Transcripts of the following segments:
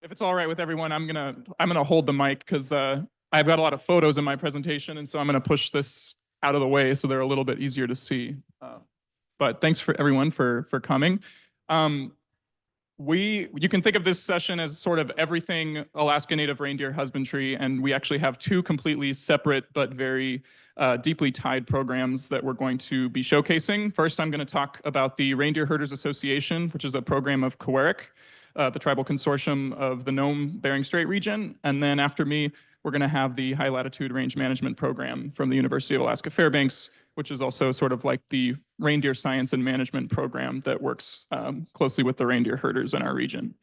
If it's all right with everyone, I'm gonna hold the mic because I've got a lot of photos in my presentation, and so I'm gonna push this out of the way so they're a little bit easier to see. But thanks for everyone for coming. You can think of this session as sort of everything Alaska Native reindeer husbandry, and we actually have two completely separate but very deeply tied programs that we're going to be showcasing. First, I'm going to talk about the Reindeer Herders Association, which is a program of Kawerak, the tribal consortium of the Nome Bering Strait region. And then after me, we're going to have the High Latitude Range Management Program from the University of Alaska Fairbanks, which is also sort of like the reindeer science and management program that works closely with the reindeer herders in our region.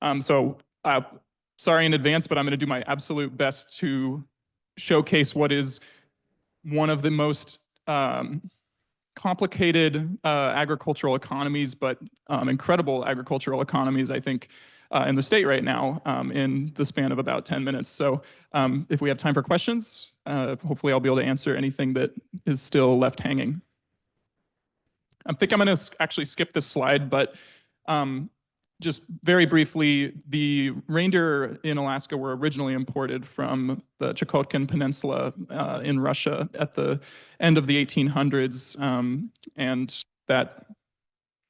Sorry in advance, but I'm going to do my absolute best to showcase what is one of the most complicated agricultural economies, but incredible agricultural economies, I think, in the state right now in the span of about 10 minutes. So if we have time for questions, hopefully I'll be able to answer anything that is still left hanging. I think I'm going to actually skip this slide, but just very briefly, the reindeer in Alaska were originally imported from the Chukotka Peninsula in Russia at the end of the 1800s,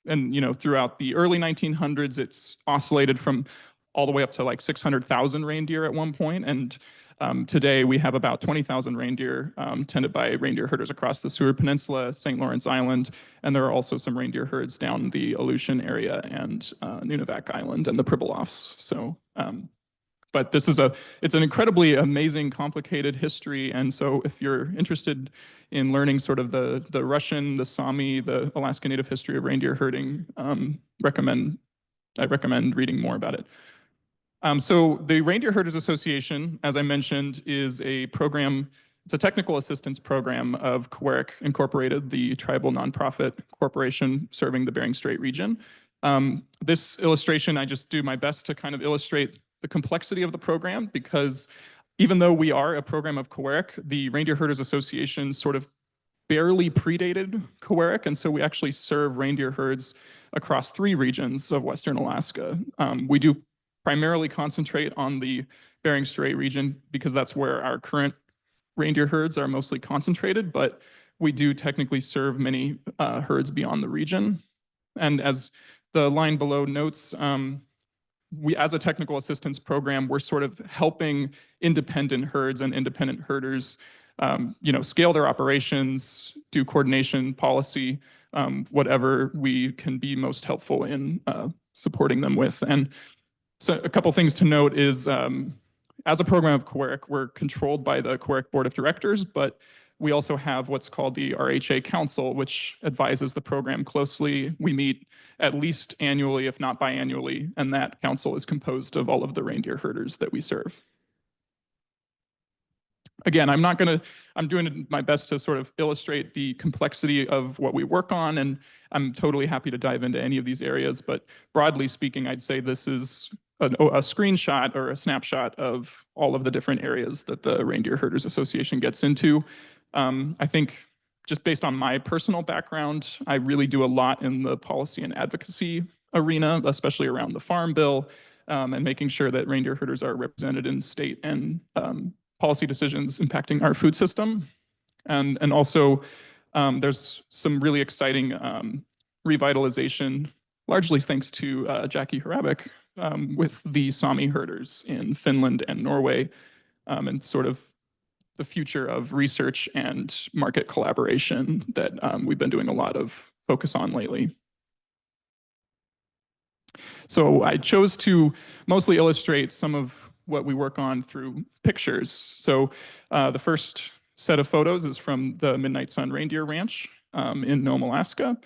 and you know, throughout the early 1900s, it's oscillated from all the way up to like 600,000 reindeer at one point, and today we have about 20,000 reindeer tended by reindeer herders across the Seward Peninsula, St. Lawrence Island, and there are also some reindeer herds down the Aleutian area and Nunivak Island and the Pribilofs. So, but it's an incredibly amazing, complicated history, and so if you're interested in learning sort of the Russian, the Sami, the Alaska Native history of reindeer herding, I recommend reading more about it. So the Reindeer Herders Association, as I mentioned, is a program, it's a technical assistance program of Kawerak Incorporated, the tribal nonprofit corporation serving the Bering Strait region. This illustration, I just do my best to kind of illustrate the complexity of the program, because even though we are a program of Kawerak, the Reindeer Herders Association sort of barely predated Kawerak, and so we actually serve reindeer herds across 3 regions of Western Alaska. We do primarily concentrate on the Bering Strait region because that's where our current reindeer herds are mostly concentrated, but we do technically serve many herds beyond the region. And as the line below notes, we, as a technical assistance program, we're sort of helping independent herds and independent herders you know, scale their operations, do coordination, policy, whatever we can be most helpful in supporting them with. And so a couple things to note is, as a program of Kawerak, we're controlled by the Kawerak Board of Directors, but we also have what's called the RHA Council, which advises the program closely. We meet at least annually, if not biannually, and that council is composed of all of the reindeer herders that we serve. Again, I'm doing my best to sort of illustrate the complexity of what we work on, and I'm totally happy to dive into any of these areas, but broadly speaking, I'd say this is a screenshot or a snapshot of all of the different areas that the Reindeer Herders Association gets into. I think just based on my personal background, I really do a lot in the policy and advocacy arena, especially around the Farm Bill, and making sure that reindeer herders are represented in state and policy decisions impacting our food system. And also, there's some really exciting revitalization, largely thanks to Jackie Hrabok, with the Sami herders in Finland and Norway, and sort of the future of research and market collaboration that we've been doing a lot of focus on lately. So I chose to mostly illustrate some of what we work on through pictures. So the first set of photos is from the Midnight Sun Reindeer Ranch in Nome, Alaska.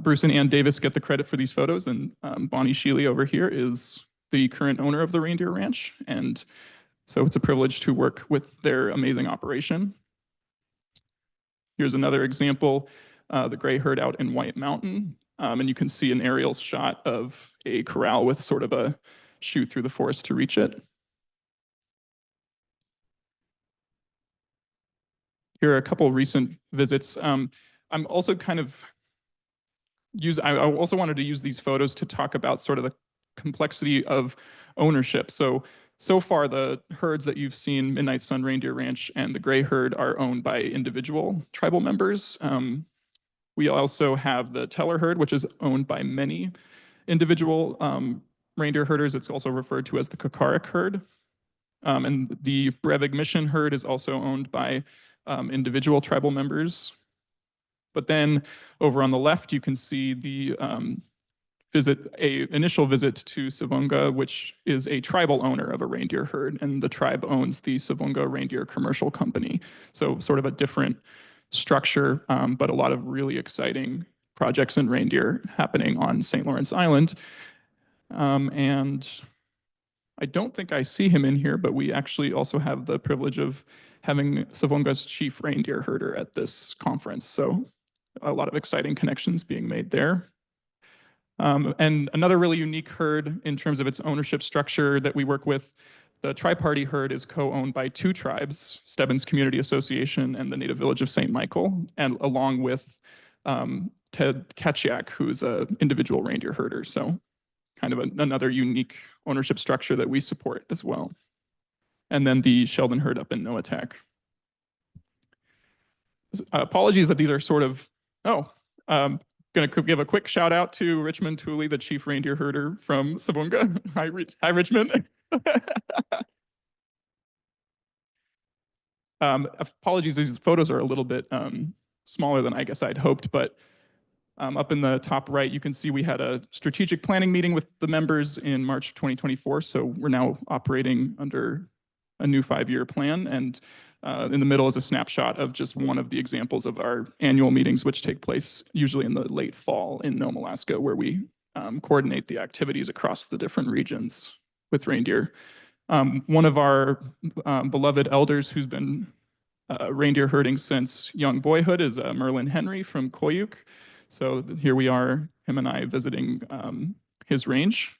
Bruce and Ann Davis get the credit for these photos, and Bonnie Scheele over here is the current owner of the Reindeer Ranch, and so it's a privilege to work with their amazing operation. Here's another example, the gray herd out in White Mountain, and you can see an aerial shot of a corral with sort of a chute through the forest to reach it. Here are a couple recent visits. I'm also kind of I also wanted to use these photos to talk about sort of complexity of ownership. So far, the herds that you've seen, Midnight Sun Reindeer Ranch and the Gray Herd, are owned by individual tribal members. We also have the Teller herd, which is owned by many individual reindeer herders. It's also referred to as the Kawerak herd. And the Brevig Mission herd is also owned by individual tribal members. But then over on the left, you can see the initial visit to Savunga, which is a tribal owner of a reindeer herd, and the tribe owns the Savunga Reindeer Commercial Company. So sort of a different structure, but a lot of really exciting projects in reindeer happening on St. Lawrence Island. And I don't think I see him in here, but we actually also have the privilege of having Savunga's chief reindeer herder at this conference. So a lot of exciting connections being made there. And another really unique herd in terms of its ownership structure that we work with, the Tri-Party herd is co-owned by two tribes, Stebbins Community Association and the Native Village of St. Michael, and along with Ted Kawerak, who's an individual reindeer herder. So kind of another unique ownership structure that we support as well. And then the Sheldon herd up in Noatak. Apologies that these are sort of, going to give a quick shout out to Richmond Tooley, the chief reindeer herder from Savunga. Hi, Richmond. Apologies, these photos are a little bit smaller than I guess I'd hoped, but up in the top right, you can see we had a strategic planning meeting with the members in March of 2024. So we're now operating under a new 5-year plan. And in the middle is a snapshot of just one of the examples of our annual meetings, which take place usually in the late fall in Nome, Alaska, where we coordinate the activities across the different regions with reindeer. One of our beloved elders who's been reindeer herding since young boyhood is Merlin Henry from Koyuk. So here we are, him and I visiting his range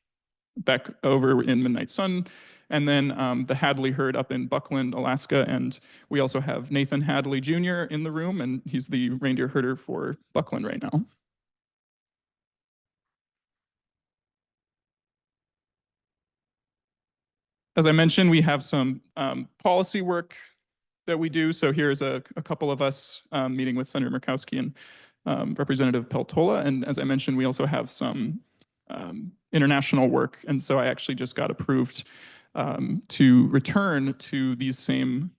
back over in Midnight Sun. And then the Hadley herd up in Buckland, Alaska. And we also have Nathan Hadley Jr. in the room, and he's the reindeer herder for Buckland right now. As I mentioned, we have some policy work that we do. So here's a couple of us meeting with Senator Murkowski and Representative Peltola. And as I mentioned, we also have some international work. And so I actually just got approved to return to these same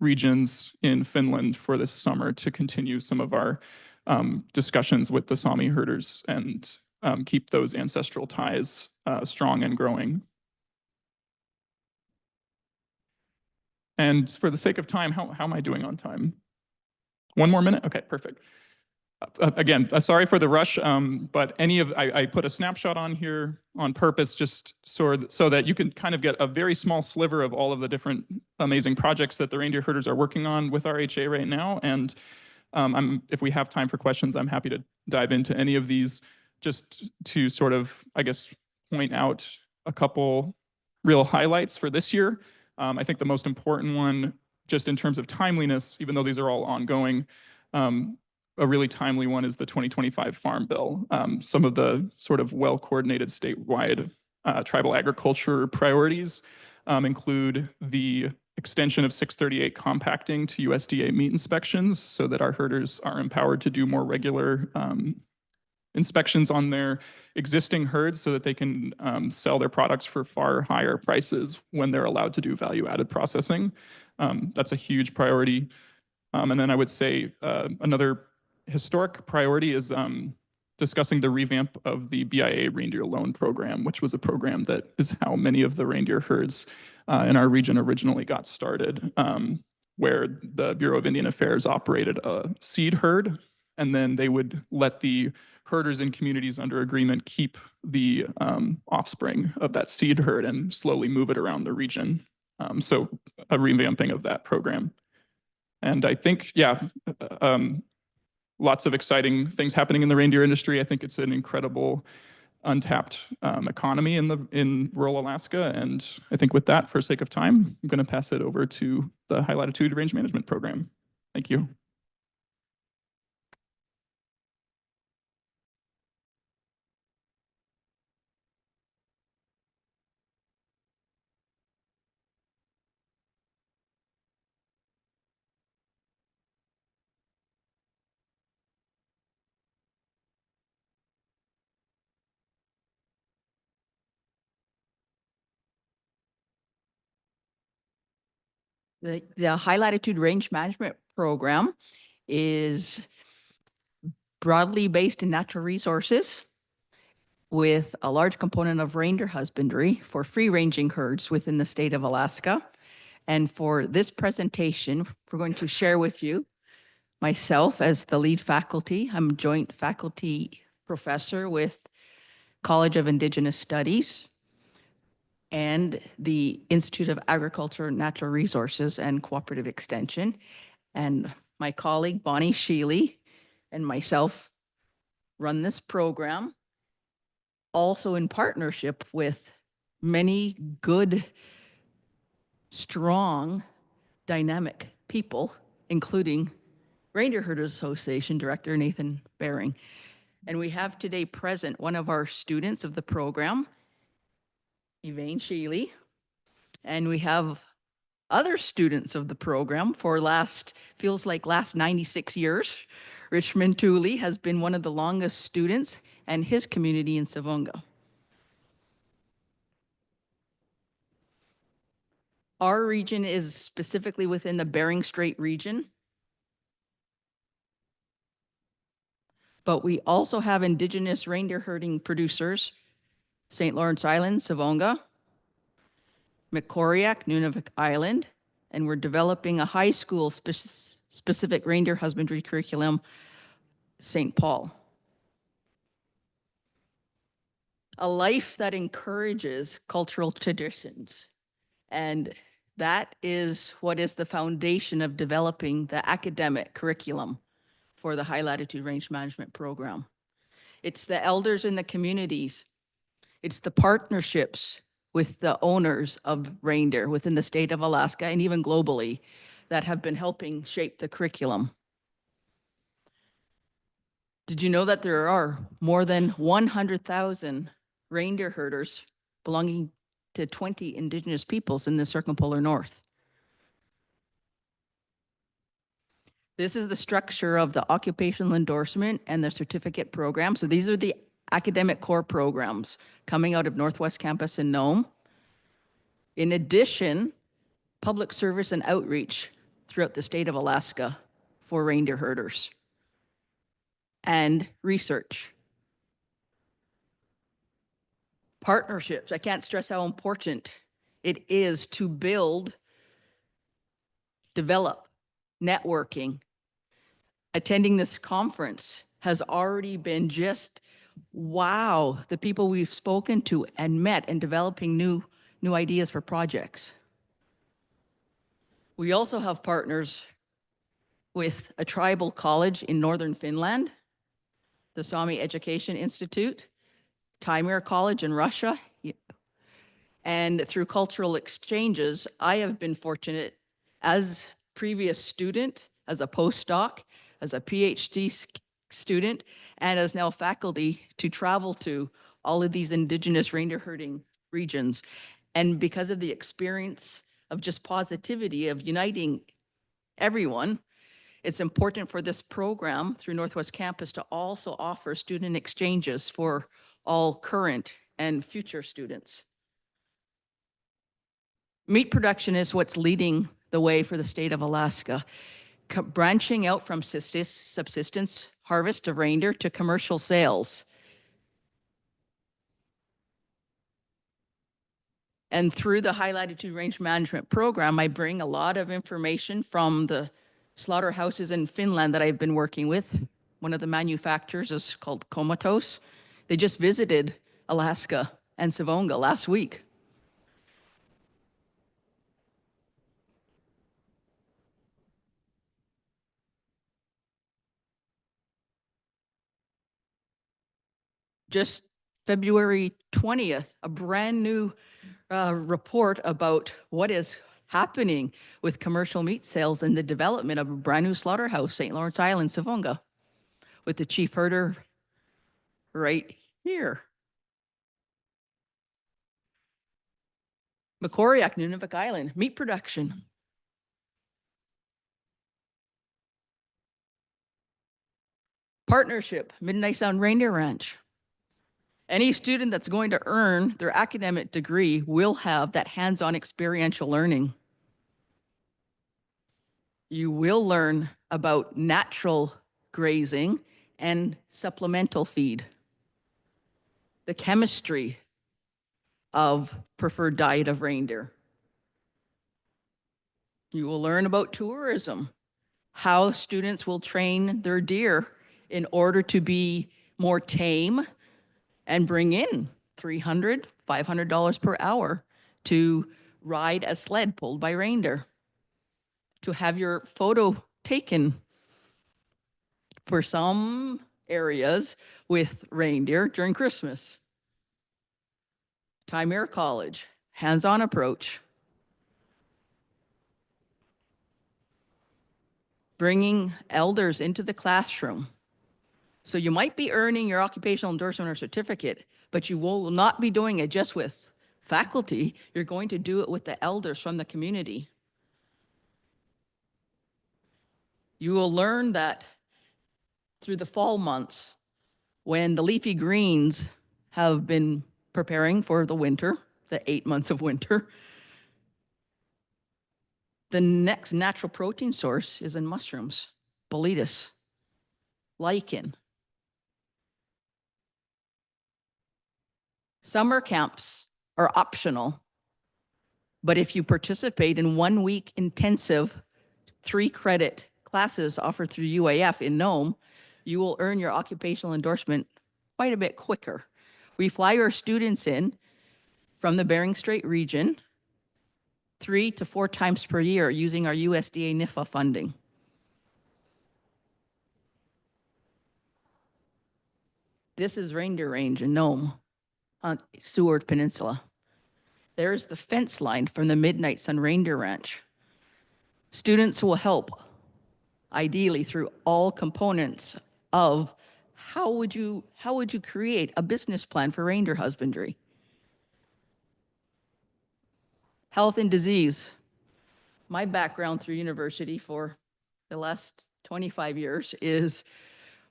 regions in Finland for this summer to continue some of our discussions with the Sami herders and keep those ancestral ties strong and growing. And for the sake of time, how am I doing on time? 1 more minute? Okay, perfect. Again, sorry for the rush, but I put a snapshot on here on purpose just so that you can kind of get a very small sliver of all of the different amazing projects that the reindeer herders are working on with our HA right now. And if we have time for questions, I'm happy to dive into any of these just to sort of, I guess, point out a couple real highlights for this year. I think the most important one, just in terms of timeliness, even though these are all ongoing, a really timely one is the 2025 Farm Bill. Some of the sort of well-coordinated statewide tribal agriculture priorities include the extension of 638 compacting to USDA meat inspections so that our herders are empowered to do more regular inspections on their existing herds so that they can sell their products for far higher prices when they're allowed to do value-added processing. That's a huge priority. And then I would say another historic priority is discussing the revamp of the BIA Reindeer Loan Program, which was a program that is how many of the reindeer herds in our region originally got started, where the Bureau of Indian Affairs operated a seed herd, and then they would let the herders in communities under agreement keep the offspring of that seed herd and slowly move it around the region. So a revamping of that program. And I think, yeah, lots of exciting things happening in the reindeer industry. I think it's an incredible untapped economy in rural Alaska. And I think with that, for sake of time, I'm going to pass it over to the High Latitude Range Management Program. Thank you. The High Latitude Range Management Program is broadly based in natural resources with a large component of reindeer husbandry for free-ranging herds within the state of Alaska. And for this presentation, we're going to share with you myself as the lead faculty. I'm a joint faculty professor with College of Indigenous Studies and the Institute of Agriculture, Natural Resources, and Cooperative Extension. And my colleague, Bonnie Scheele, and myself run this program, also in partnership with many good, strong, dynamic people, including Reindeer Herders Association Director Nathan Bering. And we have today present one of our students of the program, Bonnie Scheele, and we have other students of the program for feels like last 96 years. Richmond Tooley has been one of the longest students and his community in Savonga. Our region is specifically within the Bering Strait region, but we also have Indigenous reindeer herding producers, St. Lawrence Island, Savonga, Kawerak, Nunavut Island, and we're developing a high school specific reindeer husbandry curriculum, St. Paul. A life that encourages cultural traditions. And that is what is the foundation of developing the academic curriculum for the High Latitude Range Management Program. It's the elders in the communities. It's the partnerships with the owners of reindeer within the state of Alaska and even globally that have been helping shape the curriculum. Did you know that there are more than 100,000 reindeer herders belonging to 20 Indigenous peoples in the circumpolar north? This is the structure of the occupational endorsement and the certificate program. So these are the academic core programs coming out of Northwest Campus in Nome. In addition, public service and outreach throughout the state of Alaska for reindeer herders and research. Partnerships, I can't stress how important it is to build, develop, networking. Attending this conference has already been just wow, the people we've spoken to and met and developing new ideas for projects. We also have partners with a tribal college in northern Finland, the Sami Education Institute, Taimyr College in Russia, and through cultural exchanges, I have been fortunate as previous student, as a postdoc, as a PhD student, and as now faculty to travel to all of these Indigenous reindeer herding regions. And because of the experience of just positivity of uniting everyone, it's important for this program through Northwest Campus to also offer student exchanges for all current and future students. Meat production is what's leading the way for the state of Alaska, branching out from subsistence harvest of reindeer to commercial sales. And through the High Latitude Range Management Program, I bring a lot of information from the slaughterhouses in Finland that I've been working with. One of the manufacturers is called Comatose. They just visited Alaska and Savonga last week. Just February 20th, a brand new report about what is happening with commercial meat sales and the development of a brand new slaughterhouse, St. Lawrence Island, Savonga, with the chief herder right here. Kawerak, Nunavut Island, meat production. Partnership, Midnight Sound Reindeer Ranch. Any student that's going to earn their academic degree will have that hands-on experiential learning. You will learn about natural grazing and supplemental feed, the chemistry of preferred diet of reindeer. You will learn about tourism, how students will train their deer in order to be more tame and bring in $300, $500 per hour to ride a sled pulled by reindeer, to have your photo taken for some areas with reindeer during Christmas. Timere College, hands-on approach. Bringing elders into the classroom. So you might be earning your occupational endorsement or certificate, but you will not be doing it just with faculty. You're going to do it with the elders from the community. You will learn that through the fall months, when the leafy greens have been preparing for the winter, the 8 months of winter, the next natural protein source is in mushrooms, boletus, lichen. Summer camps are optional, but if you participate in 1 week intensive 3-credit classes offered through UAF in Nome, you will earn your occupational endorsement quite a bit quicker. We fly our students in from the Bering Strait region 3 to 4 times per year using our USDA NIFA funding. This is Reindeer Range in Nome on Seward Peninsula. There's the fence line from the Midnight Sun Reindeer Ranch. Students will help, ideally through all components of how would you create a business plan for reindeer husbandry? Health and disease. My background through university for the last 25 years is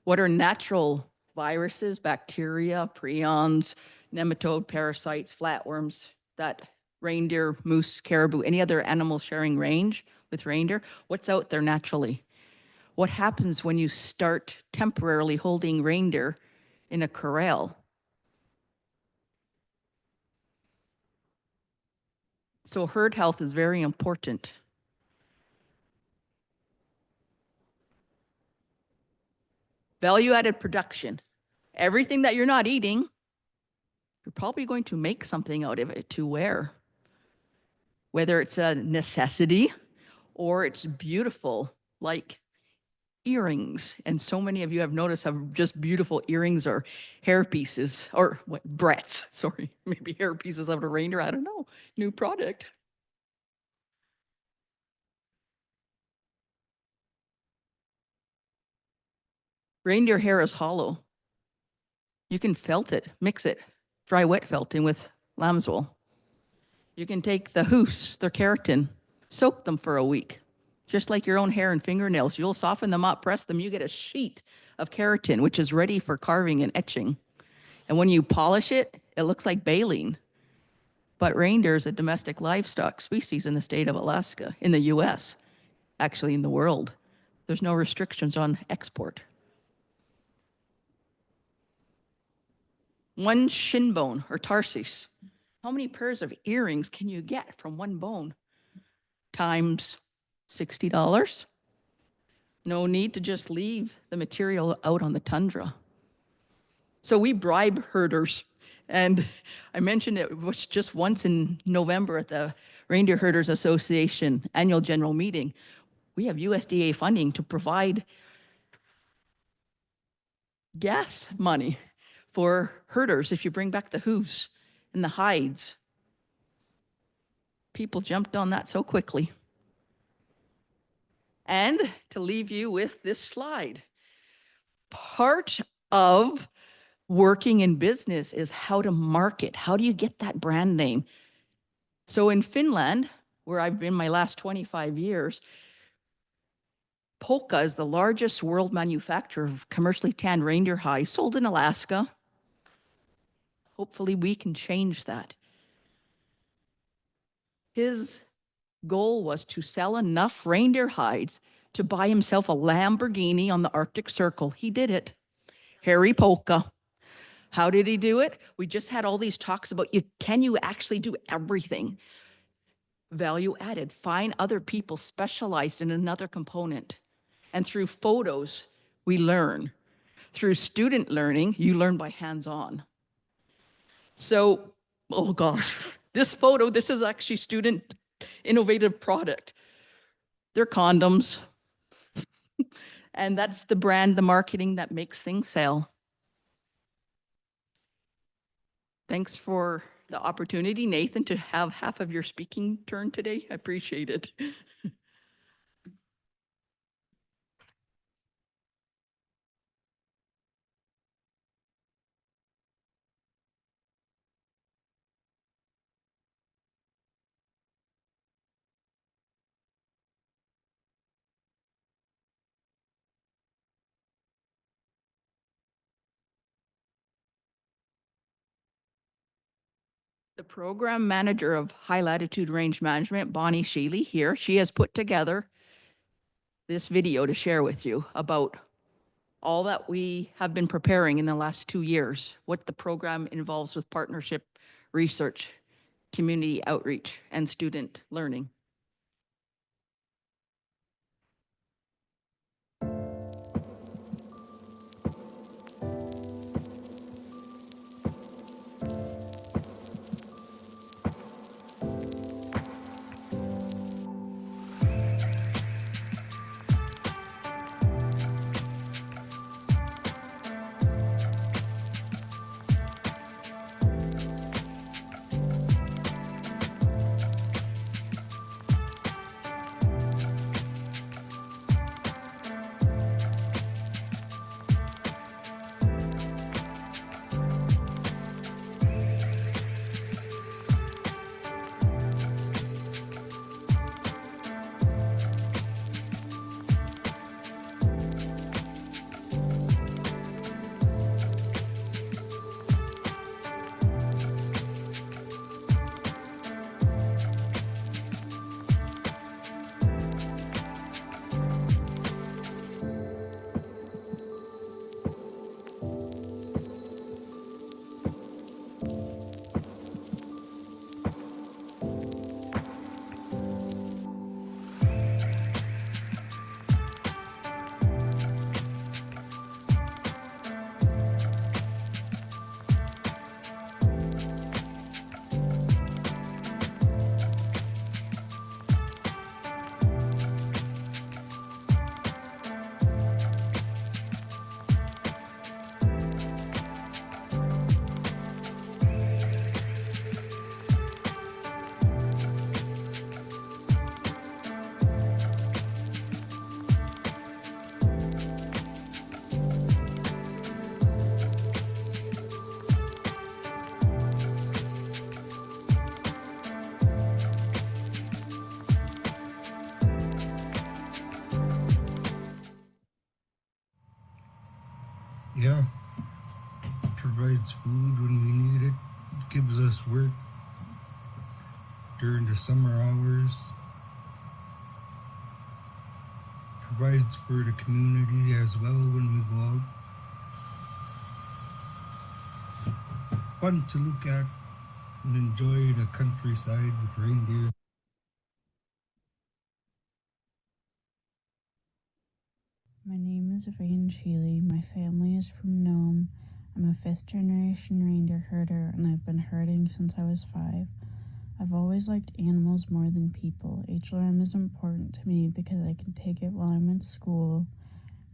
what are natural viruses, bacteria, prions, nematode, parasites, flatworms that reindeer, moose, caribou, any other animals sharing range with reindeer, what's out there naturally? What happens when you start temporarily holding reindeer in a corral? So herd health is very important. Value-added production. Everything that you're not eating, you're probably going to make something out of it to wear. Whether it's a necessity or it's beautiful, like earrings. And so many of you have noticed how just beautiful earrings or hair pieces, or what, brets, sorry, maybe hair pieces of a reindeer, I don't know, new product. Reindeer hair is hollow. You can felt it, mix it, dry wet felting with lamb's wool. You can take the hoofs, their keratin, soak them for a week. Just like your own hair and fingernails, you'll soften them up, press them, you get a sheet of keratin, which is ready for carving and etching. And when you polish it, it looks like baleen. But reindeer is a domestic livestock species in the state of Alaska, in the US, actually in the world. There's no restrictions on export. One shin bone or tarsus. How many pairs of earrings can you get from one bone? Times $60. No need to just leave the material out on the tundra. So we bribe herders. And I mentioned it was just once in November at the Reindeer Herders Association annual general meeting. We have USDA funding to provide gas money for herders if you bring back the hooves and the hides. People jumped on that so quickly. And to leave you with this slide, part of working in business is how to market. How do you get that brand name? So in Finland, where I've been my last 25 years, Polka is the largest world manufacturer of commercially tanned reindeer hide sold in Alaska. Hopefully we can change that. His goal was to sell enough reindeer hides to buy himself a Lamborghini on the Arctic Circle. He did it. Harry Polka. How did he do it? We just had all these talks about can you actually do everything? Value added. Find other people specialized in another component. And through photos, we learn. Through student learning, you learn by hands-on. So, oh gosh, this photo, this is actually student innovative product. They're condoms. And that's the brand, the marketing that makes things sell. Thanks for the opportunity, Nathan, to have half of your speaking turn today. I appreciate it. The program manager of High Latitude Range Management, Bonnie Scheele, here, she has put together this video to share with you about all that we have been preparing in the last 2 years, what the program involves with partnership, research, community outreach, and student learning. Yeah, provides food when we need it, gives us work during the summer hours, provides for the community as well when we go out. Fun to look at and enjoy the countryside with reindeer. My name is Bonnie Scheele. My family is from Nome. I'm a 5th generation reindeer herder and I've been herding since I was 5. I've always liked animals more than people. HLRM is important to me because I can take it while I'm in school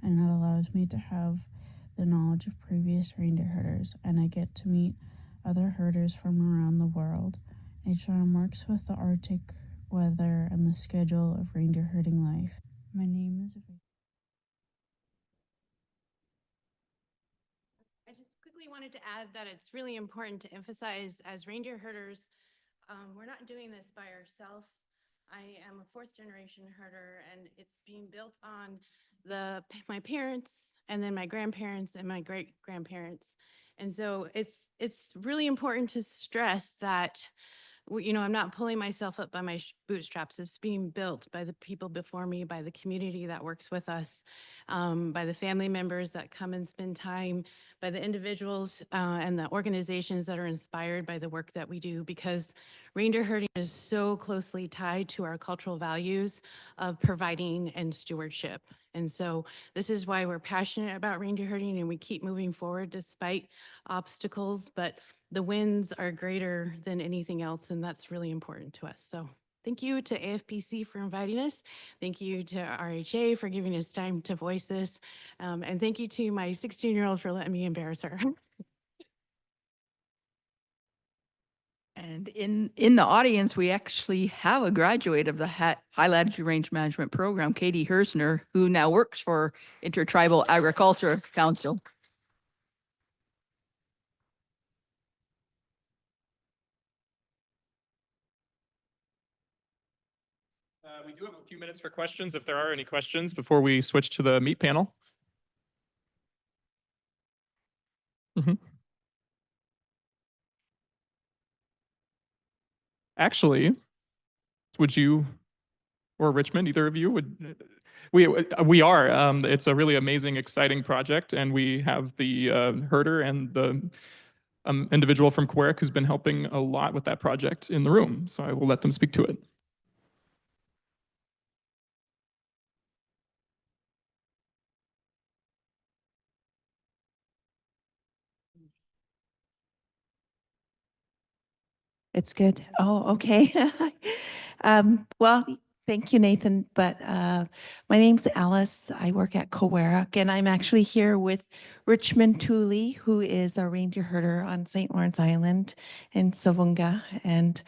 and it allows me to have the knowledge of previous reindeer herders and I get to meet other herders from around the world. HLRM works with the Arctic weather and the schedule of reindeer herding life. My name is I just quickly wanted to add that it's really important to emphasize as reindeer herders, we're not doing this by ourselves. I am a 4th generation herder and it's being built on my parents and then my grandparents and my great grandparents. And so it's really important to stress that I'm not pulling myself up by my bootstraps. It's being built by the people before me, by the community that works with us, by the family members that come and spend time, by the individuals and the organizations that are inspired by the work that we do, because reindeer herding is so closely tied to our cultural values of providing and stewardship. And so this is why we're passionate about reindeer herding, and we keep moving forward despite obstacles, but the wins are greater than anything else, and that's really important to us. So thank you to AFPC for inviting us. Thank you to RHA for giving us time to voice this. And thank you to my 16-year-old for letting me embarrass her. And in the audience, we actually have a graduate of the High Latitude Range Management Program, Katie Hersner, who now works for Intertribal Agriculture Council. We do have a few minutes for questions, if there are any questions, before we switch to the meat panel. Actually, would you or Richmond, either of you would? We are. It's a really amazing, exciting project, and we have the herder and the individual from Kawerak who's been helping a lot with that project in the room. So I will let them speak to it. It's good. Oh, okay. Well, thank you, Nathan. But my name's Alice. I work at Kawerak, and I'm actually here with Richmond Tooley, who is a reindeer herder on St. Lawrence Island in Savunga. And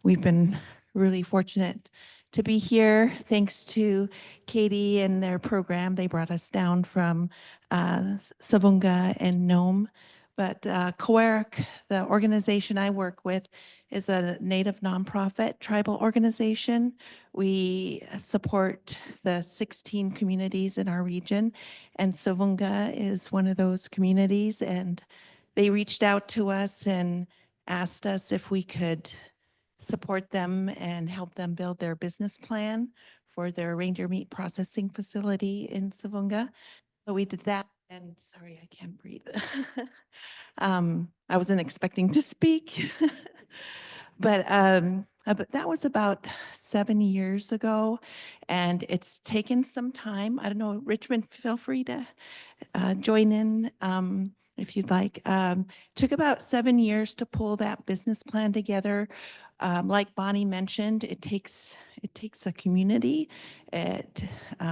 we've been really fortunate to be here thanks to Katie and their program. They brought us down from Savunga and Nome. But Kawerak, the organization I work with, is a Native nonprofit tribal organization. We support the 16 communities in our region, and Savunga is one of those communities. And they reached out to us and asked us if we could support them and help them build their business plan for their reindeer meat processing facility in Savunga. So we did that, and sorry, I can't breathe. I wasn't expecting to speak. But that was about 7 years ago, and it's taken some time. I don't know, Richmond, feel free to join in if you'd like. Took about 7 years to pull that business plan together. Like Bonnie mentioned, it takes a community.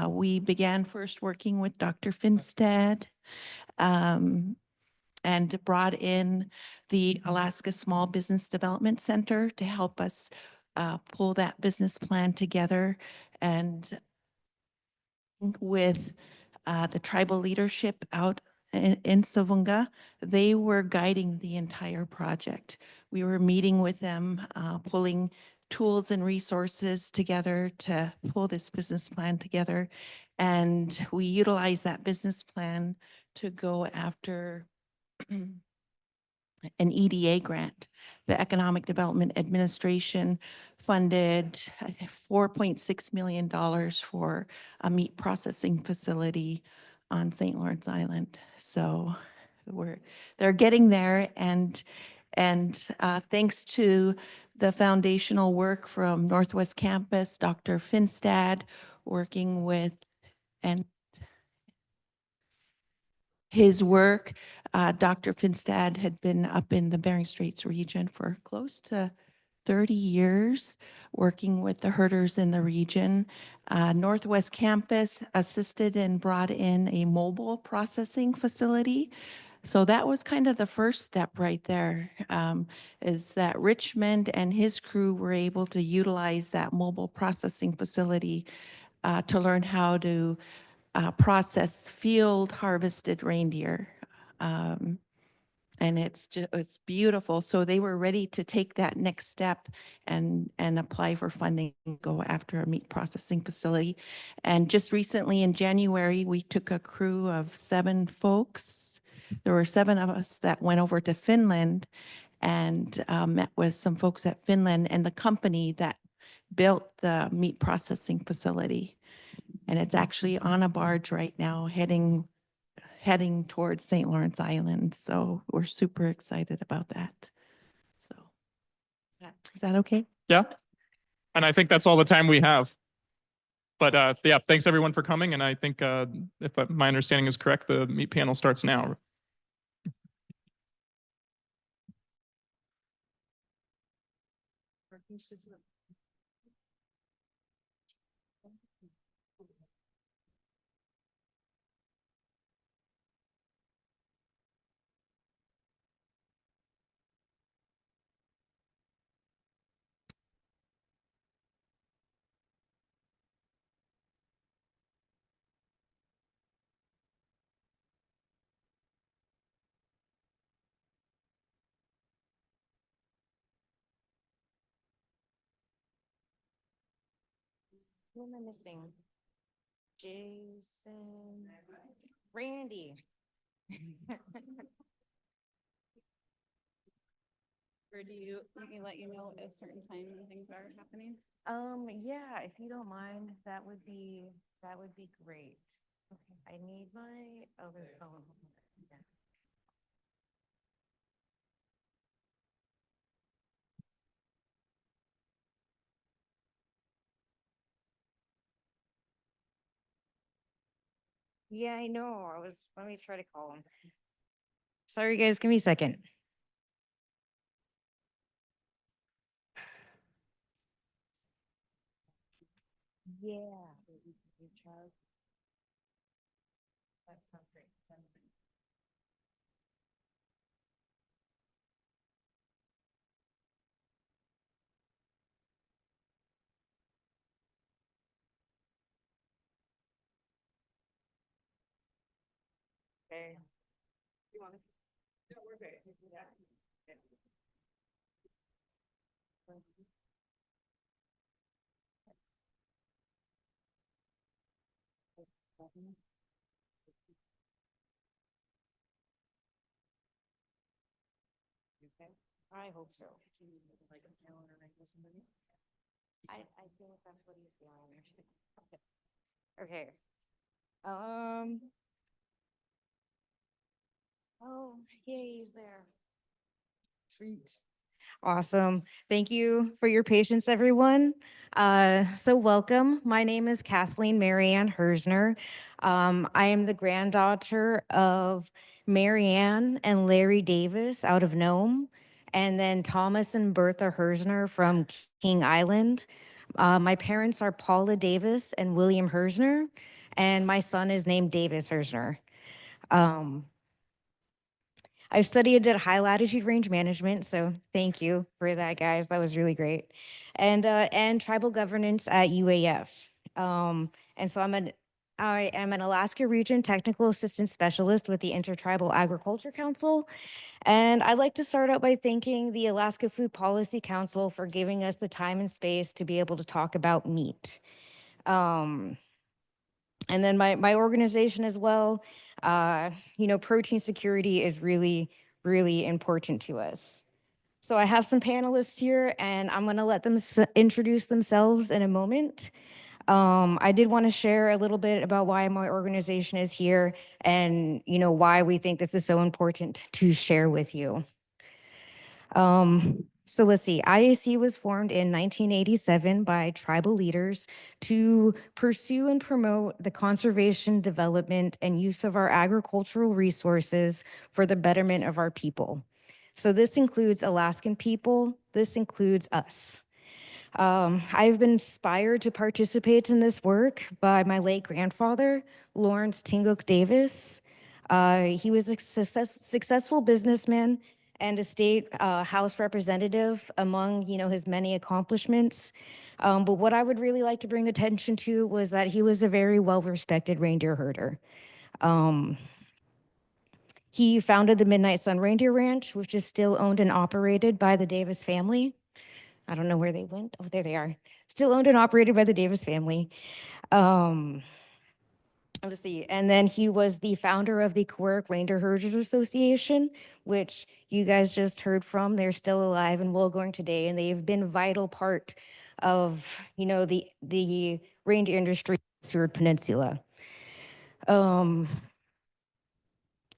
We began first working with Dr. Finstad. And brought in the Alaska Small Business Development Center to help us pull that business plan together. And with the tribal leadership out in Savunga, they were guiding the entire project. We were meeting with them, pulling tools and resources together to pull this business plan together. And we utilized that business plan to go after an EDA grant. The Economic Development Administration funded $4.6 million for a meat processing facility on St. Lawrence Island. So they're getting there, and thanks to the foundational work from Northwest Campus, Dr. Finstad, working with and his work. Dr. Finstad had been up in the Bering Straits region for close to 30 years, working with the herders in the region. Northwest Campus assisted and brought in a mobile processing facility. So that was kind of the first step right there, is that Richmond and his crew were able to utilize that mobile processing facility to learn how to process field harvested reindeer. And it's beautiful. So they were ready to take that next step and apply for funding and go after a meat processing facility. And just recently in January, we took a crew of 7 folks. There were 7 of us that went over to Finland and met with some folks at Finland and the company that built the meat processing facility. And it's actually on a barge right now heading towards St. Lawrence Island. So we're super excited about that. So is that okay? Yeah. And I think that's all the time we have. But yeah, thanks everyone for coming. And I think if my understanding is correct, the meat panel starts now. Who am I missing? Jason, Randy. Or do you let me know at a certain time when things are happening? Yeah, if you don't mind, that would be great. Okay. I need my other phone. Yeah, I know. Let me try to call him. Sorry, guys, give me a second. Yeah. That sounds great. Okay. You want to? No, we're good. Yeah. Okay. I hope so. I think that's what he's doing. Okay. Oh, yay, he's there. Sweet. Awesome. Thank you for your patience, everyone. So welcome. My name is Kathleen Marianne Hersner. I am the granddaughter of Marianne and Larry Davis out of Nome, and then Thomas and Bertha Hersner from King Island. My parents are Paula Davis and William Hersner, and my son is named Davis Hersner. I've studied at high latitude range management, so thank you for that, guys. That was really great. And tribal governance at UAF. And so I am an Alaska Region Technical Assistant Specialist with the Intertribal Agriculture Council. And I'd like to start out by thanking the Alaska Food Policy Council for giving us the time and space to be able to talk about meat. And then my organization as well, protein security is really, really important to us. So I have some panelists here and I'm gonna let them introduce themselves in a moment. I did want to share a little bit about why my organization is here and, why we think this is so important to share with you. So let's see, IAC was formed in 1987 by tribal leaders to pursue and promote the conservation, development, and use of our agricultural resources for the betterment of our people. So this includes Alaskan people, this includes us. I've been inspired to participate in this work by my late grandfather, Lawrence Tingok Davis. He was a successful businessman and a state House representative among, his many accomplishments. But what I would really like to bring attention to was that he was a very well-respected reindeer herder. He founded the Midnight Sun Reindeer Ranch, which is still owned and operated by the Davis family. I don't know where they went. Oh, there they are. Still owned and operated by the Davis family. let's see. And then he was the founder of the Kawerak Reindeer Herders Association, which you guys just heard from. They're still alive and well going today, and they've been a vital part of, you know, the reindeer industry in the Seward Peninsula.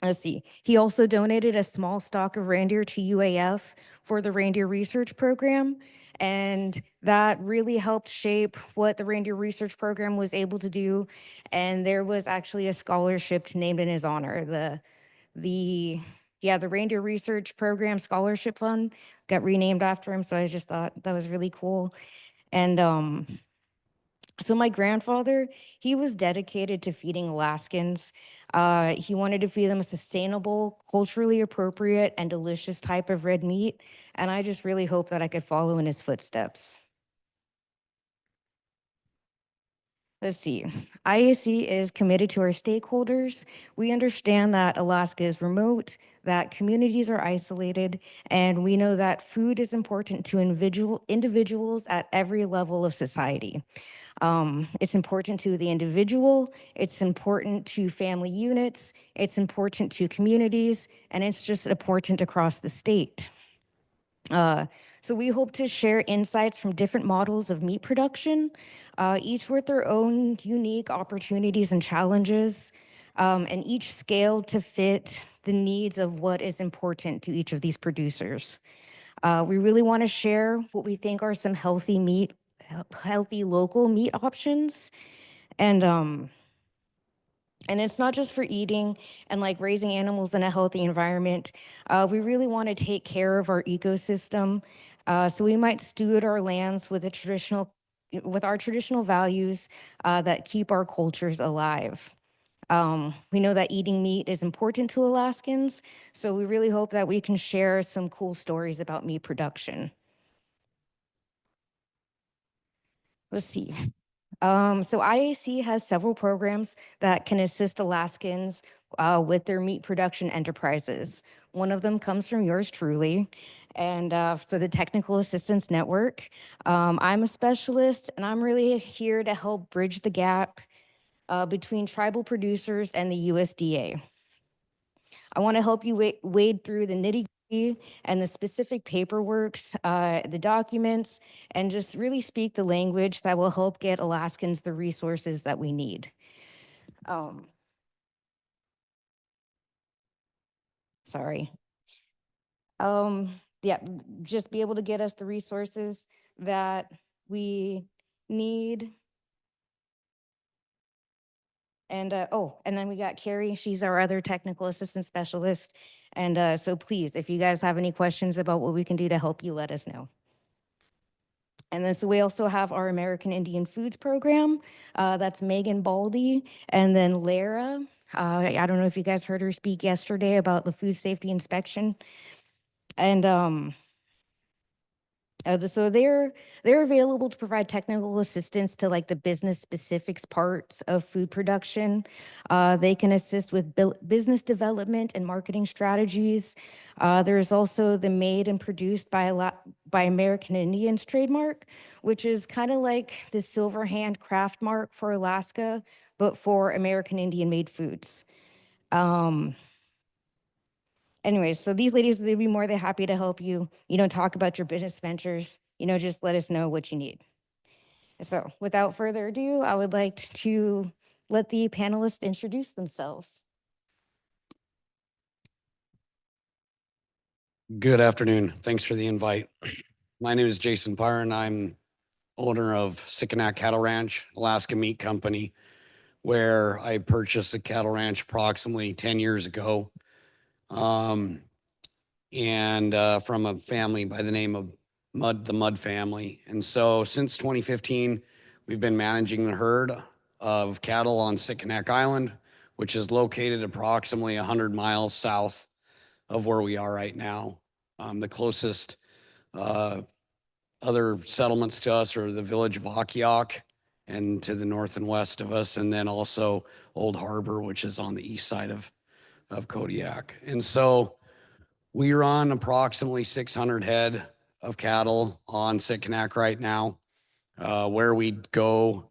Let's see. He also donated a small stock of reindeer to UAF for the reindeer research program. And that really helped shape what the reindeer research program was able to do. And there was actually a scholarship named in his honor. The Reindeer Research Program Scholarship Fund got renamed after him. So I just thought that was really cool. And so my grandfather, he was dedicated to feeding Alaskans. He wanted to feed them a sustainable, culturally appropriate, and delicious type of red meat. And I just really hope that I could follow in his footsteps. Let's see. IAC is committed to our stakeholders. We understand that Alaska is remote, that communities are isolated, and we know that food is important to individuals at every level of society. It's important to the individual, it's important to family units, it's important to communities, and it's just important across the state. So we hope to share insights from different models of meat production, each with their own unique opportunities and challenges, and each scaled to fit the needs of what is important to each of these producers. We really want to share what we think are some healthy local meat options. And it's not just for eating and like raising animals in a healthy environment. We really want to take care of our ecosystem. So we might steward our lands with our traditional values that keep our cultures alive. We know that eating meat is important to Alaskans, so we really hope that we can share some cool stories about meat production. Let's see. So IAC has several programs that can assist Alaskans with their meat production enterprises. One of them comes from yours truly, and so the Technical Assistance Network. I'm a specialist, and I'm really here to help bridge the gap between tribal producers and the USDA. I want to help you wade through the nitty-gritty and the specific paperworks, the documents, and just really speak the language that will help get Alaskans the resources that we need. Sorry. Yeah, just be able to get us the resources that we need. And and then we got Carrie. She's our other technical assistant specialist. And so please, if you guys have any questions about what we can do to help you, let us know. And then so we also have our American Indian Foods program. That's Megan Baldy. And then Lara. I don't know if you guys heard her speak yesterday about the food safety inspection. And so they're available to provide technical assistance to like the business specifics parts of food production. They can assist with business development and marketing strategies. There's also the made and produced by American Indians trademark, which is kind of like the silver hand craft mark for Alaska, but for American Indian made foods. Anyways, so these ladies, they'd be more than happy to help you, talk about your business ventures, just let us know what you need. So without further ado, I would like to let the panelists introduce themselves. Good afternoon. Thanks for the invite. My name is Jason Byron. I'm owner of Sikanak Cattle Ranch, Alaska Meat Company, where I purchased a cattle ranch approximately 10 years ago. And from a family by the name of the Mudd family. And so since 2015, we've been managing the herd of cattle on Sikanak Island, which is located approximately 100 miles south of where we are right now. The closest other settlements to us are the village of Akiak and to the north and west of us, and then also Old Harbor, which is on the east side of Kodiak. And so we run approximately 600 head of cattle on Sikanak right now, where we go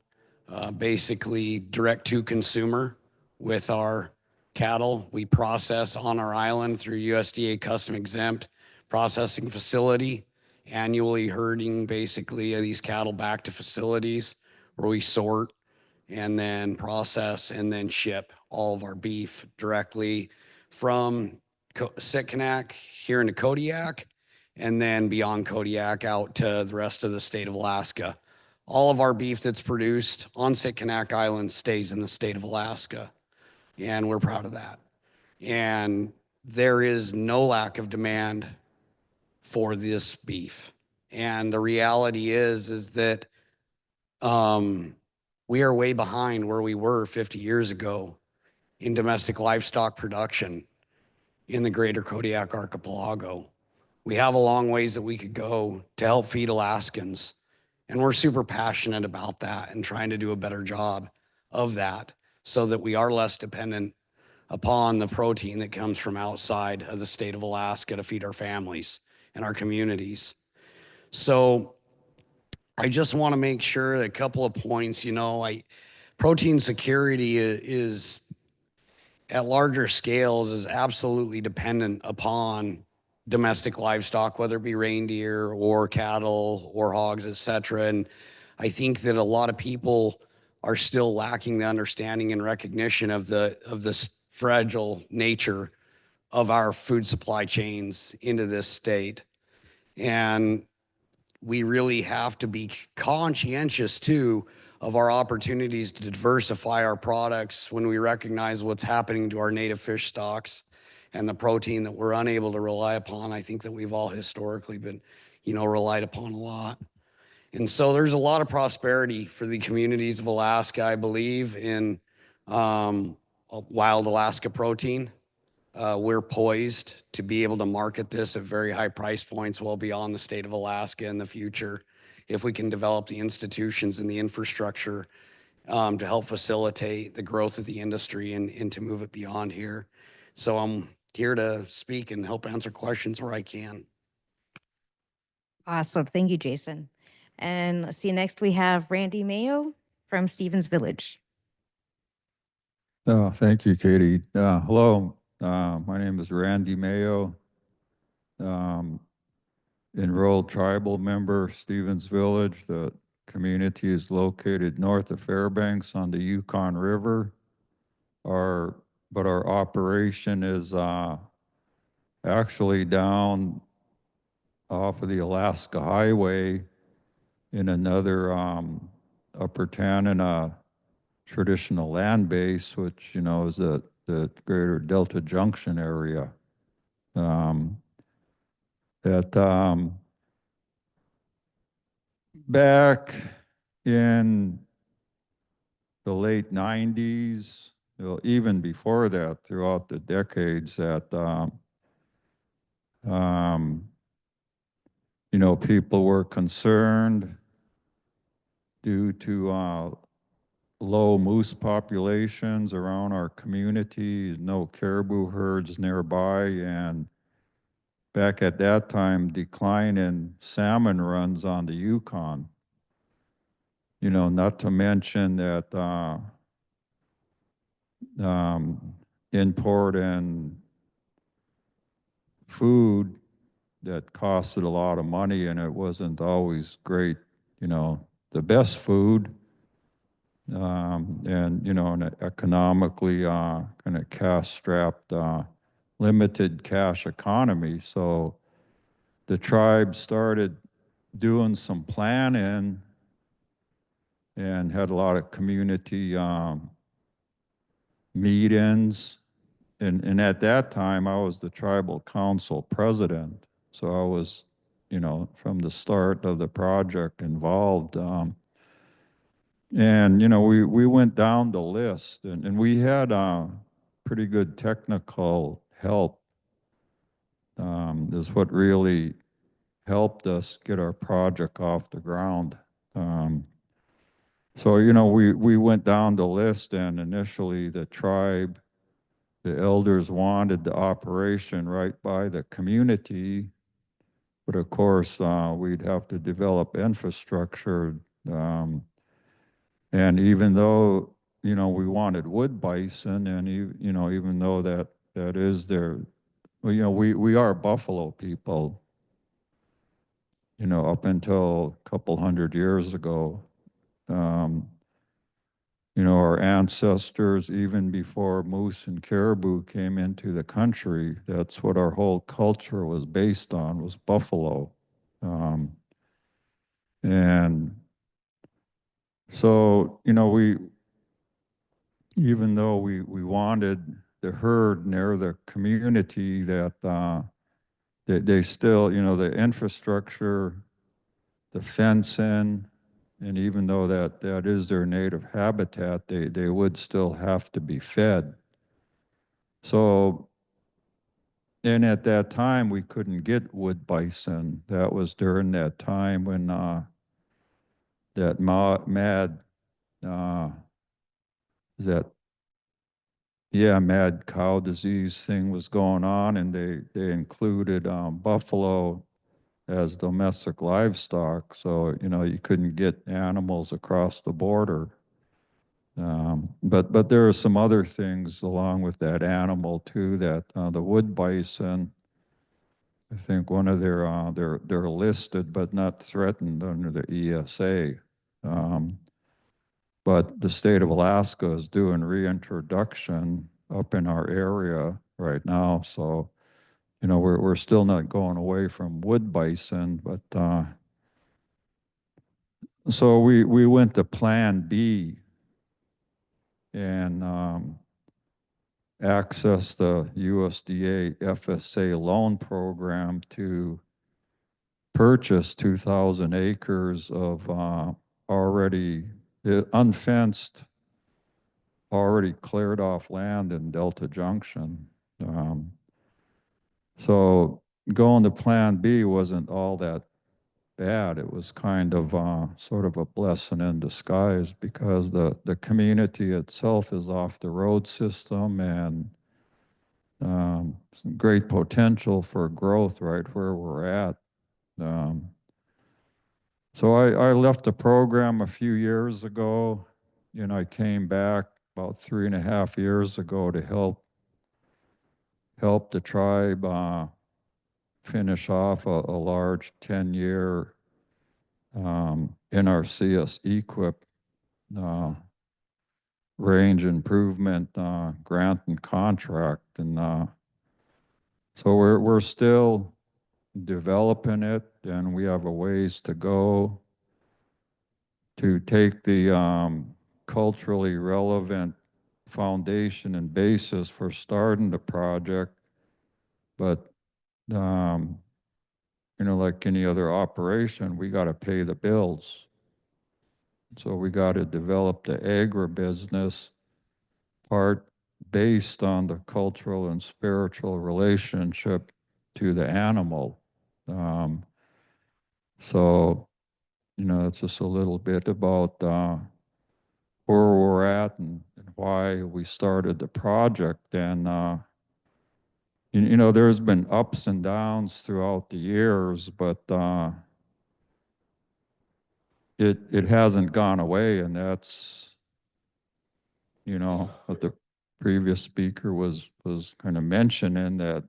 basically direct to consumer. with our cattle. We process on our island through USDA custom exempt processing facility, annually herding basically these cattle back to facilities where we sort and then process and then ship all of our beef directly from Sitkinak here into Kodiak, and then beyond Kodiak out to the rest of the state of Alaska. All of our beef that's produced on Sitkinak Island stays in the state of Alaska, and we're proud of that. And there is no lack of demand for this beef. And the reality is that we are way behind where we were 50 years ago in domestic livestock production in the greater Kodiak archipelago. We have a long ways that we could go to help feed Alaskans. And we're super passionate about that and trying to do a better job of that so that we are less dependent upon the protein that comes from outside of the state of Alaska to feed our families and our communities. So I just want to make sure that a couple of points, protein security is at larger scales is absolutely dependent upon domestic livestock, whether it be reindeer or cattle or hogs, et cetera. And I think that a lot of people are still lacking the understanding and recognition of the fragile nature of our food supply chains into this state. And we really have to be conscientious too of our opportunities to diversify our products when we recognize what's happening to our native fish stocks and the protein that we're unable to rely upon. I think that we've all historically been, relied upon a lot. And so there's a lot of prosperity for the communities of Alaska, I believe, in wild Alaska protein. We're poised to be able to market this at very high price points well beyond the state of Alaska in the future if we can develop the institutions and the infrastructure to help facilitate the growth of the industry and to move it beyond here. So I'm here to speak and help answer questions where I can. Awesome. Thank you, Jason. And let's see, next we have Randy Mayo from Stevens Village. Thank you, Katie. Hello, my name is Randy Mayo, enrolled tribal member, Stevens Village. The community is located north of Fairbanks on the Yukon River. But our operation is actually down off of the Alaska Highway in another Upper Tanana traditional land base, which, is the greater Delta Junction area. Back in the late 90s, even before that, throughout the decades, that people were concerned due to low moose populations around our community, no caribou herds nearby, and back at that time, decline in salmon runs on the Yukon. Not to mention that import and food that costed a lot of money, and it wasn't always great, the best food, and, an economically kind of cash-strapped, limited cash economy. So the tribe started doing some planning and had a lot of community meetings. And at that time, I was the tribal council president. So I was, from the start of the project involved. And, we went down the list and we had pretty good technical help. Is what really helped us get our project off the ground. So, we went down the list, and initially the tribe, the elders wanted the operation right by the community. But of course, we'd have to develop infrastructure. And even though we wanted wood bison, and even though that is their, well, we are buffalo people, up until a couple hundred years ago. Um, our ancestors, even before moose and caribou came into the country, that's what our whole culture was based on, was buffalo. And so, even though we wanted the herd near the community, that they still, the infrastructure, the fencing, and even though that is their native habitat, they would still have to be fed. So, and at that time, we couldn't get wood bison. That was during that time when that that mad cow disease thing was going on, and they included buffalo as domestic livestock. So, you couldn't get animals across the border. But there are some other things along with that animal too, that the wood bison, I think one of they're listed but not threatened under the ESA. But the state of Alaska is doing reintroduction up in our area right now. So, we're still not going away from wood bison, but so we went to Plan B and accessed the USDA FSA loan program to purchase 2,000 acres of already unfenced, already cleared off land in Delta Junction. So going to Plan B wasn't all that bad. It was kind of sort of a blessing in disguise, because the community itself is off the road system, and some great potential for growth right where we're at. So I left the program a few years ago, and I came back about 3.5 years ago to help the tribe finish off a large 10-year NRCS EQIP range improvement grant and contract. And so we're still developing it, and we have a ways to go to take the culturally relevant foundation and basis for starting the project. But like any other operation, we got to pay the bills. So we got to develop the agribusiness part based on the cultural and spiritual relationship to the animal. So, it's just a little bit about where we're at and why we started the project. And, there's been ups and downs throughout the years, but it hasn't gone away. And that's, what the previous speaker was kind of mentioning, that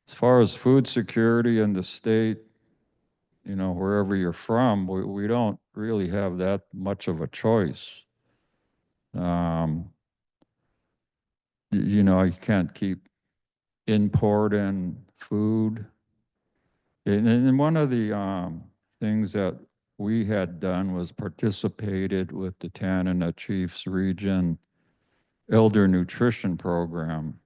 as far as food security in the state, wherever you're from, we don't really have that much of a choice. You can't keep importing food. And one of the things that we had done was participated with the Tanana Chiefs Region Elder Nutrition Program.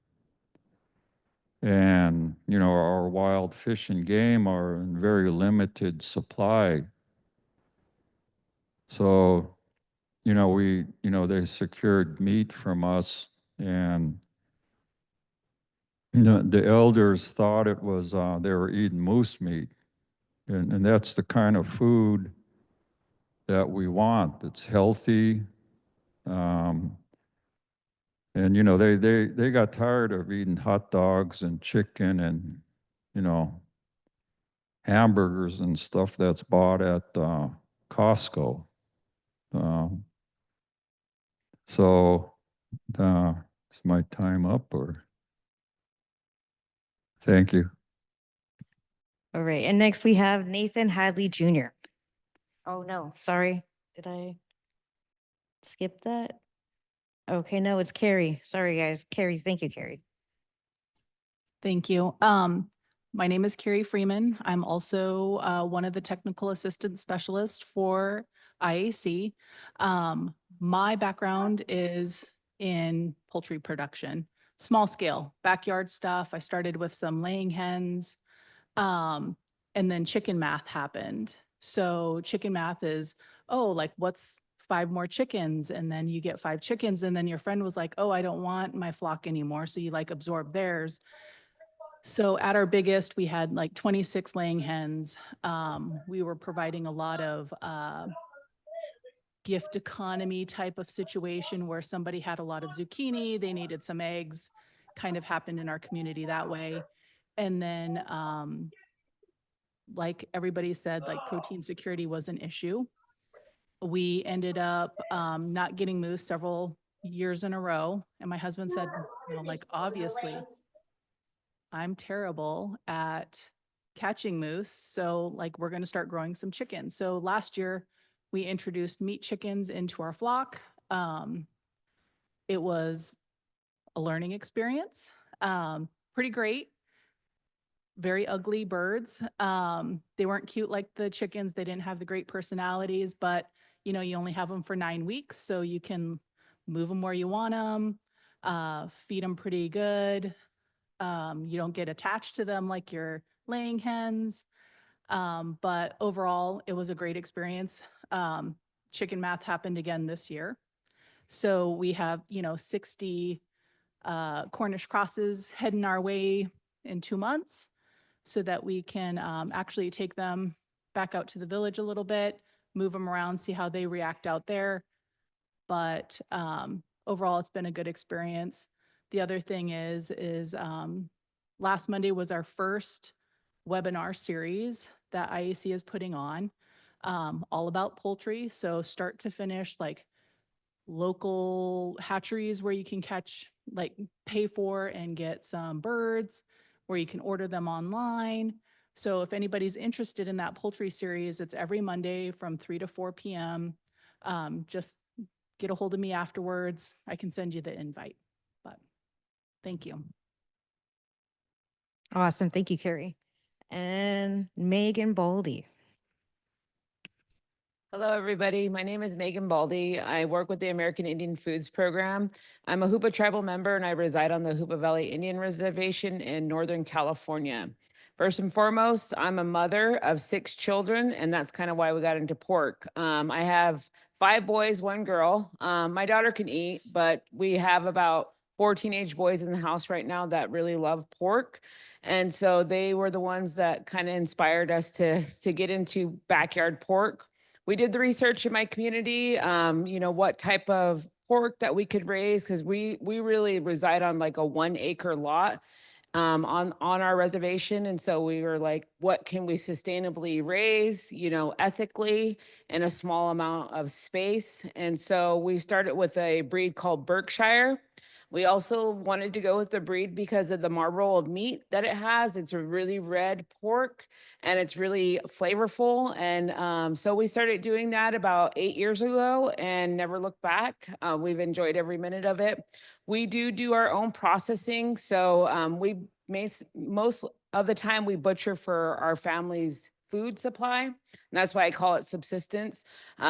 And, our wild fish and game are in very limited supply. So, they secured meat from us, and the elders thought it was, they were eating moose meat. And that's the kind of food that we want. It's healthy. And, they got tired of eating hot dogs and chicken and, hamburgers and stuff that's bought at Costco. So, is my time up or? Thank you. All right, and next we have Nathan Hadley Jr. Oh, no, sorry. Did I skip that? Okay, no, it's Carrie. Sorry, guys. Carrie, thank you, Carrie. Thank you. My name is Carrie Freeman. I'm also one of the technical assistant specialists for IAC. My background is in poultry production, small scale, backyard stuff. I started with some laying hens, and then chicken math happened. So chicken math is, oh, like what's 5 more chickens? And then you get 5 chickens. And then your friend was like, oh, I don't want my flock anymore. So you like absorb theirs. So at our biggest, we had like 26 laying hens. We were providing a lot of gift economy type of situation where somebody had a lot of zucchini, they needed some eggs, kind of happened in our community that way. And then, like everybody said, like protein security was an issue. We ended up not getting moose several years in a row. And my husband said, you know, like, obviously, I'm terrible at catching moose. So like we're going to start growing some chickens. So last year we introduced meat chickens into our flock. It was a learning experience. Pretty great. Very ugly birds. They weren't cute like the chickens. They didn't have the great personalities, but you know, you only have them for 9 weeks. So you can move them where you want them, feed them pretty good. You don't get attached to them like your laying hens. But overall, it was a great experience. Chicken math happened again this year. So we have, you know, 60 Cornish crosses heading our way in 2 months so that we can actually take them back out to the village a little bit, move them around, see how they react out there. But overall, it's been a good experience. The other thing is last Monday was our first webinar series that IAC is putting on, all about poultry. So start to finish, like local hatcheries where you can catch, like pay for and get some birds, where you can order them online. So if anybody's interested in that poultry series, it's every Monday from 3 to 4 p.m. Just get a hold of me afterwards. I can send you the invite, but thank you. Awesome. Thank you, Carrie. And Megan Baldy. Hello, everybody. My name is Megan Baldy. I work with the American Indian Foods Program. I'm a Hoopa tribal member and I reside on the Hoopa Valley Indian Reservation in Northern California. First and foremost, I'm a mother of 6 children, and that's kind of why we got into pork. I have 5 boys, 1 girl. My daughter can eat, but we have about 4 teenage boys in the house right now that really love pork. And so they were the ones that kind of inspired us to get into backyard pork. We did the research in my community, you know, what type of pork that we could raise, because we really reside on like a 1-acre lot on our reservation. And so we were like, what can we sustainably raise, you know, ethically in a small amount of space? And so we started with a breed called Berkshire. We also wanted to go with the breed because of the marble of meat that it has. It's a really red pork and it's really flavorful. And so we started doing that about 8 years ago and never looked back. We've enjoyed every minute of it. We do our own processing. So most of the time we butcher for our family's food supply. And that's why I call it subsistence.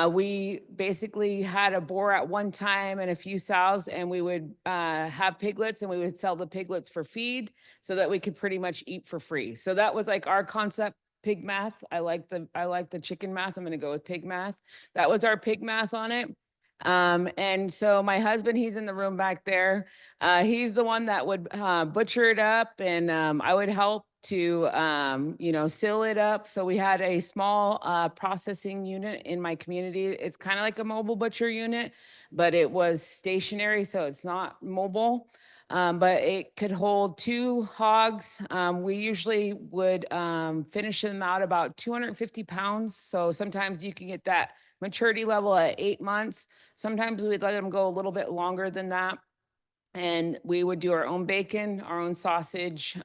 We basically had a boar at one time and a few sows, and we would have piglets, and we would sell the piglets for feed so that we could pretty much eat for free. So that was like our concept. Pig math. I like the chicken math. I'm going to go with pig math. That was our pig math on it. And so my husband, he's in the room back there. He's the one that would butcher it up, and I would help to, you know, seal it up. So we had a small processing unit in my community. It's kind of like a mobile butcher unit, but it was stationary, so it's not mobile. but it could hold 2 hogs. We usually would finish them out about 250 pounds. So sometimes you can get that maturity level at 8 months. Sometimes we'd let them go a little bit longer than that. And we would do our own bacon, our own sausage,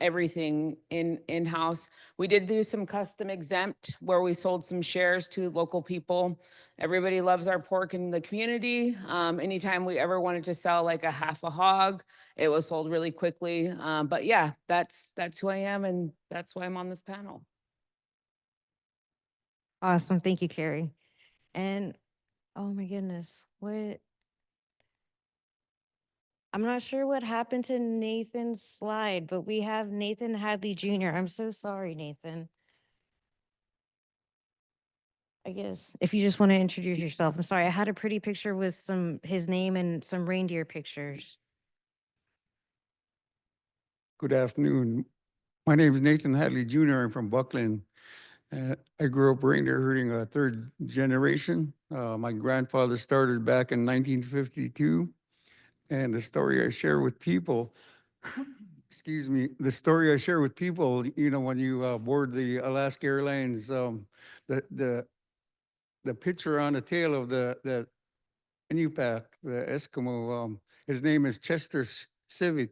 everything in-house. We did do some custom exempt where we sold some shares to local people. Everybody loves our pork in the community. Anytime we ever wanted to sell like a half a hog, it was sold really quickly. But yeah, that's who I am, and that's why I'm on this panel. Awesome. Thank you, Carrie. And oh my goodness, I'm not sure what happened to Nathan's slide, but we have Nathan Hadley Jr. I'm so sorry, Nathan. I guess if you just want to introduce yourself. I'm sorry, I had a pretty picture with his name and some reindeer pictures. Good afternoon. My name is Nathan Hadley Jr. I'm from Buckland. I grew up reindeer herding a 3rd generation. My grandfather started back in 1952. And the story I share with people, excuse me, the story I share with people, you know, when you board the Alaska Airlines, the picture on the tail of the Inupiaq, the Eskimo, his name is Chester Civic.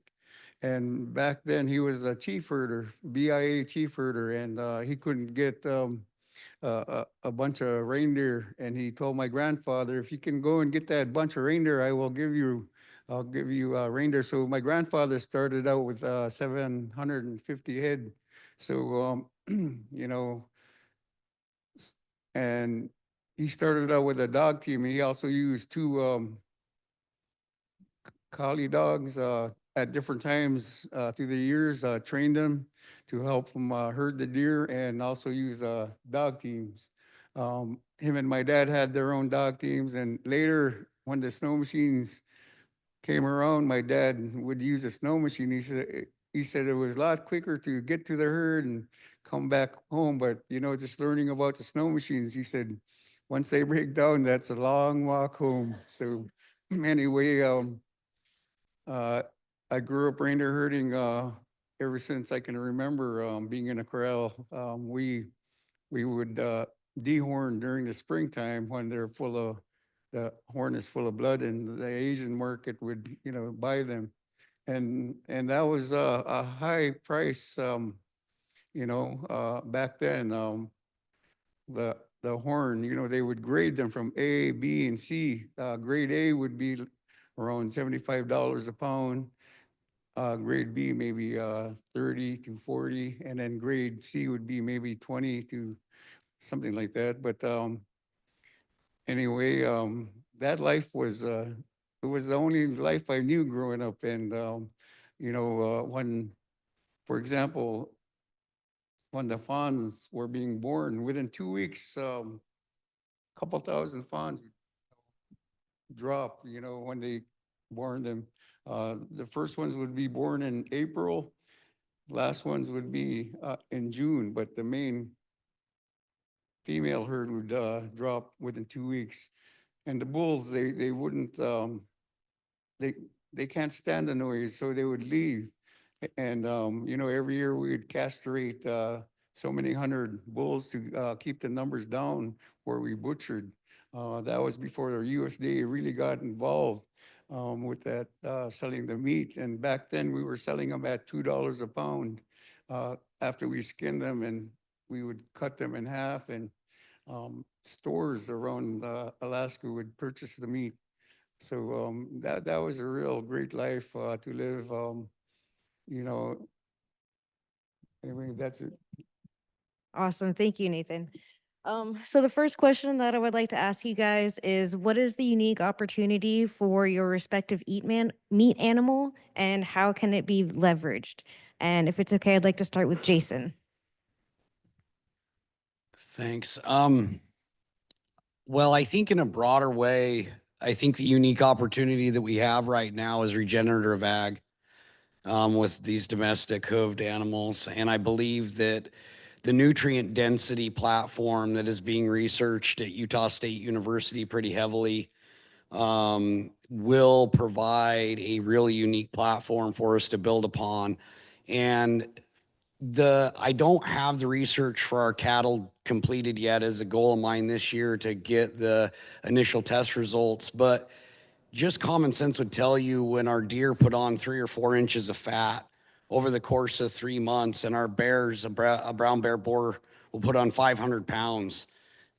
And back then he was a chief herder, BIA chief herder, and he couldn't get a bunch of reindeer. And he told my grandfather, if you can go and get that bunch of reindeer, I'll give you reindeer. So my grandfather started out with 750 head. So, you know, and he started out with a dog team. He also used 2 collie dogs at different times through the years, trained them to help them herd the deer, and also use dog teams. Him and my dad had their own dog teams, and later when the snow machines came around, my dad would use a snow machine. He said it was a lot quicker to get to the herd and come back home. But, you know, just learning about the snow machines, he said, once they break down, that's a long walk home. So anyway, I grew up reindeer herding ever since I can remember being in a corral. We would dehorn during the springtime when they're the horn is full of blood, and the Asian market would, you know, buy them. And that was a high price, you know, back then. The horn, you know, they would grade them from A, B, and C. Grade A would be around $75 a pound. Grade B maybe 30 to 40, and then grade C would be maybe 20 to something like that. But anyway, that life was it was the only life I knew growing up. And you know, when, for example, when the fawns were being born, within 2 weeks, couple thousand fawns drop. You know, when they born them. The first ones would be born in April. Last ones would be in June, but the main female herd would drop within 2 weeks. And the bulls, they wouldn't, they can't stand the noise, so they would leave. And, you know, every year we would castrate so many hundred bulls to keep the numbers down where we butchered. That was before the USDA really got involved with that, selling the meat. And back then we were selling them at $2 a pound after we skinned them, and we would cut them in half, and stores around Alaska would purchase the meat. So that was a real great life to live. You know, anyway, that's it. Awesome. Thank you, Nathan. So the first question that I would like to ask you guys is, what is the unique opportunity for your respective meat animal, and how can it be leveraged? And if it's okay, I'd like to start with Jason. Thanks. Well, I think in a broader way, I think the unique opportunity that we have right now is regenerative ag with these domestic hooved animals. And I believe that the nutrient density platform that is being researched at Utah State University pretty heavily will provide a really unique platform for us to build upon. And I don't have the research for our cattle completed yet as a goal of mine this year to get the initial test results, but just common sense would tell you when our deer put on 3 or 4 inches of fat over the course of 3 months, and our bears, a brown bear boar, will put on 500 pounds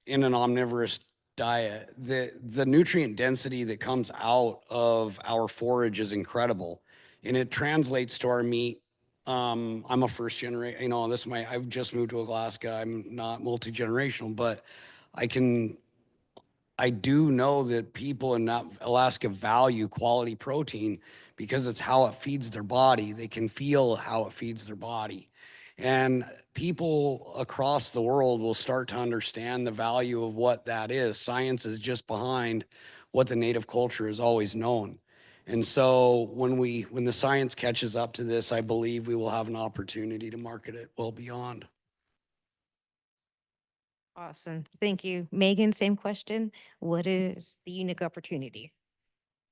in an omnivorous diet. The nutrient density that comes out of our forage is incredible, and it translates to our meat. I'm a first generation, you know, I've just moved to Alaska. I'm not multi-generational, but I do know that people in Alaska value quality protein because it's how it feeds their body. They can feel how it feeds their body. And people across the world will start to understand the value of what that is. Science is just behind what the native culture has always known. And so when the science catches up to this, I believe we will have an opportunity to market it well beyond. Awesome. Thank you. Megan, same question. What is the unique opportunity?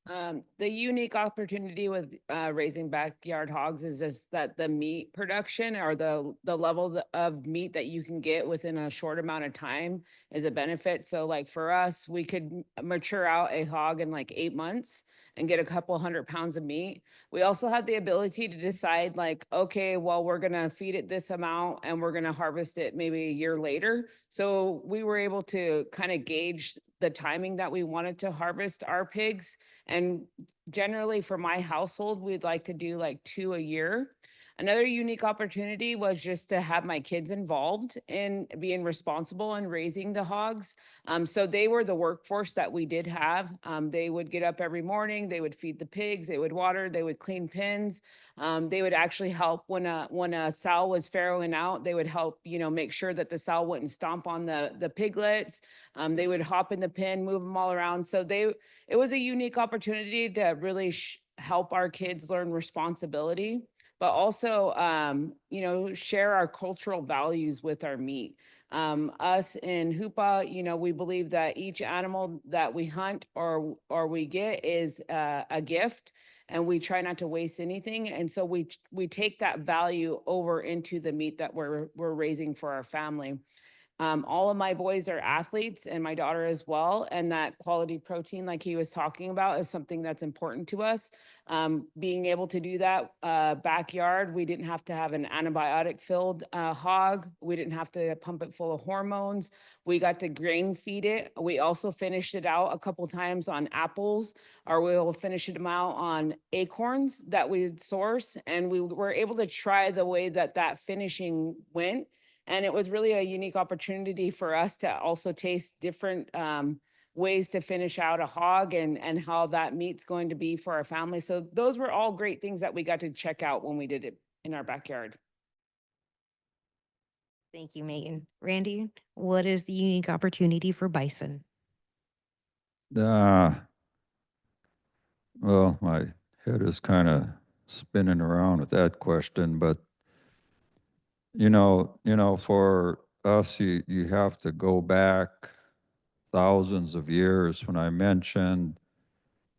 The unique opportunity with raising backyard hogs is just that the meat production or the level of meat that you can get within a short amount of time is a benefit. So like for us, we could mature out a hog in like 8 months and get a couple 100 pounds of meat. We also had the ability to decide like, okay, well, we're going to feed it this amount and we're going to harvest it maybe a year later. So we were able to kind of gauge the timing that we wanted to harvest our pigs. And generally for my household, we'd like to do like 2 a year. Another unique opportunity was just to have my kids involved in being responsible and raising the hogs. So they were the workforce that we did have. They would get up every morning, they would feed the pigs, they would water, they would clean pens. They would actually help when a sow was farrowing out. They would help, you know, make sure that the sow wouldn't stomp on the piglets. They would hop in the pen, move them all around. So it was a unique opportunity to really help our kids learn responsibility, but also, you know, share our cultural values with our meat. Us in Hoopa, you know, we believe that each animal that we hunt or we get is a gift, and we try not to waste anything. And so we take that value over into the meat that we're raising for our family. All of my boys are athletes and my daughter as well. And that quality protein, like he was talking about, is something that's important to us. Being able to do that backyard, we didn't have to have an antibiotic filled hog. We didn't have to pump it full of hormones. We got to grain feed it. We also finished it out a couple times on apples, or we'll finish them out on acorns that we'd source. And we were able to try the way that finishing went. And it was really a unique opportunity for us to also taste different ways to finish out a hog and how that meat's going to be for our family. So those were all great things that we got to check out when we did it in our backyard. Thank you, Megan. Randy, what is the unique opportunity for bison? Well, my head is kind of spinning around with that question, but you know, for us, you have to go back thousands of years when I mentioned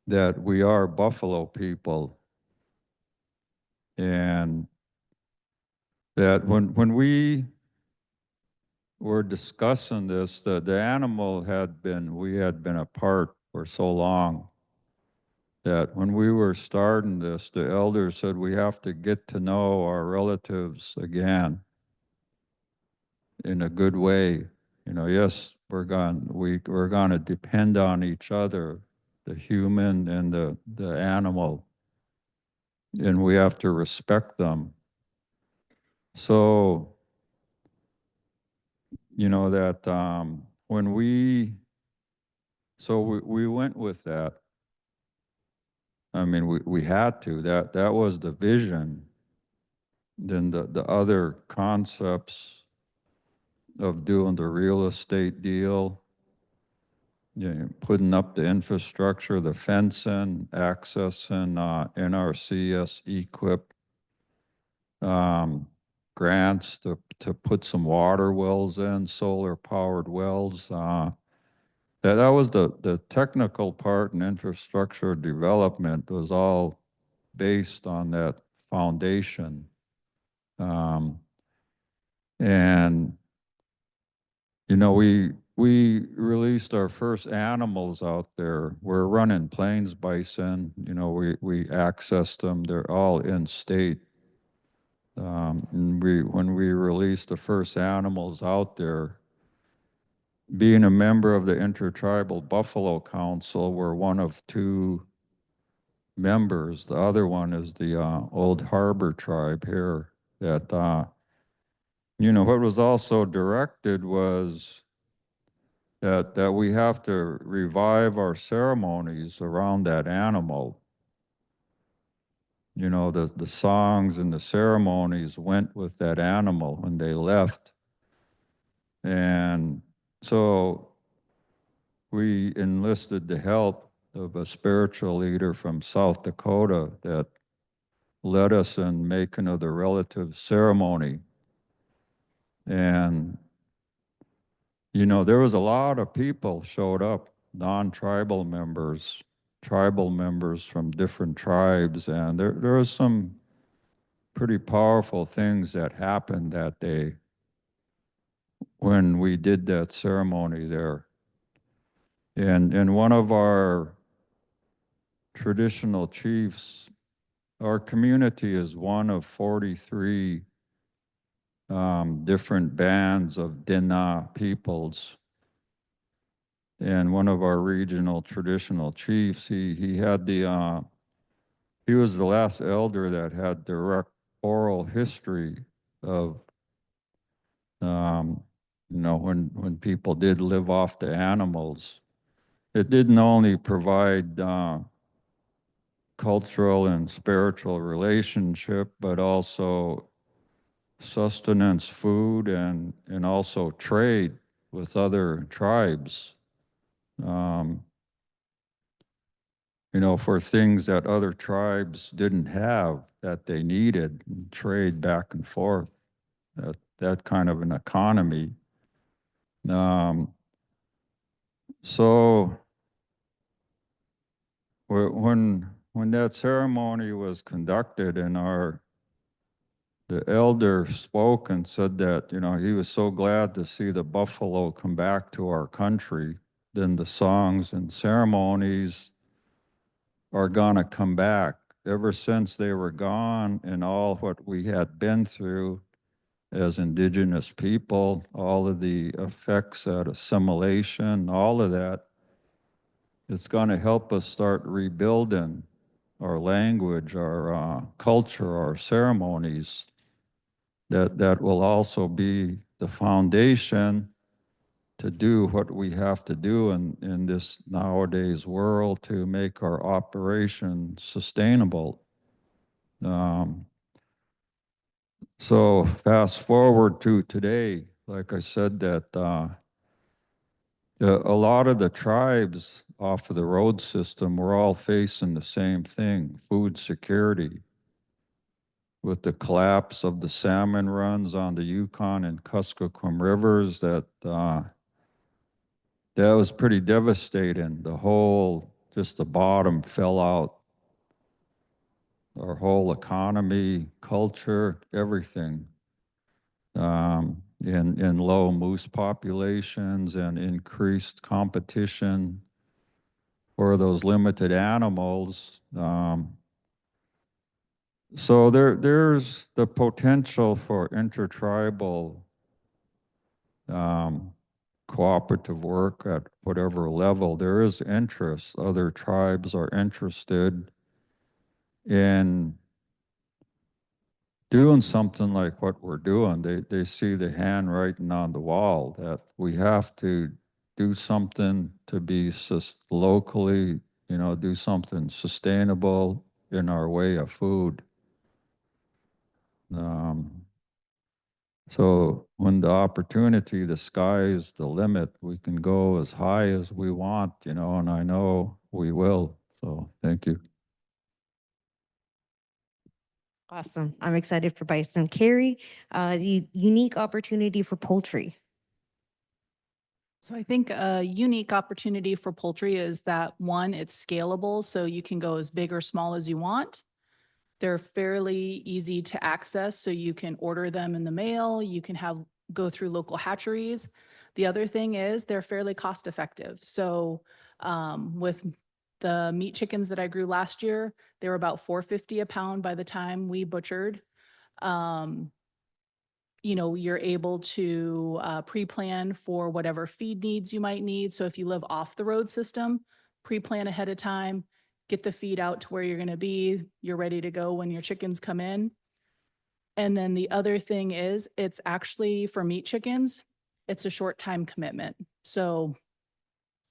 that we are buffalo people, and that when we were discussing this, the animal we had been apart for so long that when we were starting this, the elders said we have to get to know our relatives again in a good way. You know, yes, we're going to depend on each other, the human and the animal, and we have to respect them. So, you know, that when we went with that. I mean, we had to. That was the vision. Then the other concepts of doing the real estate deal, you know, putting up the infrastructure, the fencing, accessing NRCS equip, grants to put some water wells in, solar powered wells. that was the technical part, and infrastructure development was all based on that foundation. And, we released our first animals out there. We're running plains bison, we accessed them. They're all in state. And when we released the first animals out there, being a member of the Intertribal Buffalo Council, we're one of two members. The other one is the Old Harbor tribe here that, what was also directed was that we have to revive our ceremonies around that animal. The songs and the ceremonies went with that animal when they left. And so we enlisted the help of a spiritual leader from South Dakota that led us in making of the relative ceremony. And, there was a lot of people showed up, non-tribal members, tribal members from different tribes, and there was some pretty powerful things that happened that day when we did that ceremony there. And one of our traditional chiefs, our community is one of 43 different bands of Dina peoples. And one of our regional traditional chiefs, he had he was the last elder that had direct oral history of, when people did live off the animals. It didn't only provide cultural and spiritual relationship, but also sustenance, food, and also trade with other tribes. For things that other tribes didn't have that they needed, and trade back and forth, that kind of an economy. So when that ceremony was conducted and the elder spoke and said that, he was so glad to see the buffalo come back to our country, then the songs and ceremonies are gonna come back. Ever since they were gone and all what we had been through as indigenous people, all of the effects of assimilation, all of that, it's gonna help us start rebuilding our language, our culture, our ceremonies. That will also be the foundation to do what we have to do in this nowadays world to make our operation sustainable. So fast forward to today, like I said, that a lot of the tribes off of the road system were all facing the same thing, food security. With the collapse of the salmon runs on the Yukon and Kuskokwim rivers, that was pretty devastating. Just the bottom fell out. Our whole economy, culture, everything. In low moose populations and increased competition for those limited animals. So there's the potential for intertribal cooperative work at whatever level. There is interest. Other tribes are interested in doing something like what we're doing. They see the handwriting on the wall that we have to do something to be locally, do something sustainable in our way of food. So when the opportunity, the sky is the limit, we can go as high as we want, and I know we will. So thank you. Awesome. I'm excited for bison. Carrie, the unique opportunity for poultry. So I think a unique opportunity for poultry is that one, it's scalable, so you can go as big or small as you want. They're fairly easy to access, so you can order them in the mail, you can go through local hatcheries. The other thing is they're fairly cost effective. So with the meat chickens that I grew last year, they were about $4.50 a pound by the time we butchered. You're able to pre-plan for whatever feed needs you might need. So if you live off the road system, pre-plan ahead of time, get the feed out to where you're going to be. You're ready to go when your chickens come in. And then the other thing is, it's actually for meat chickens, it's a short time commitment. So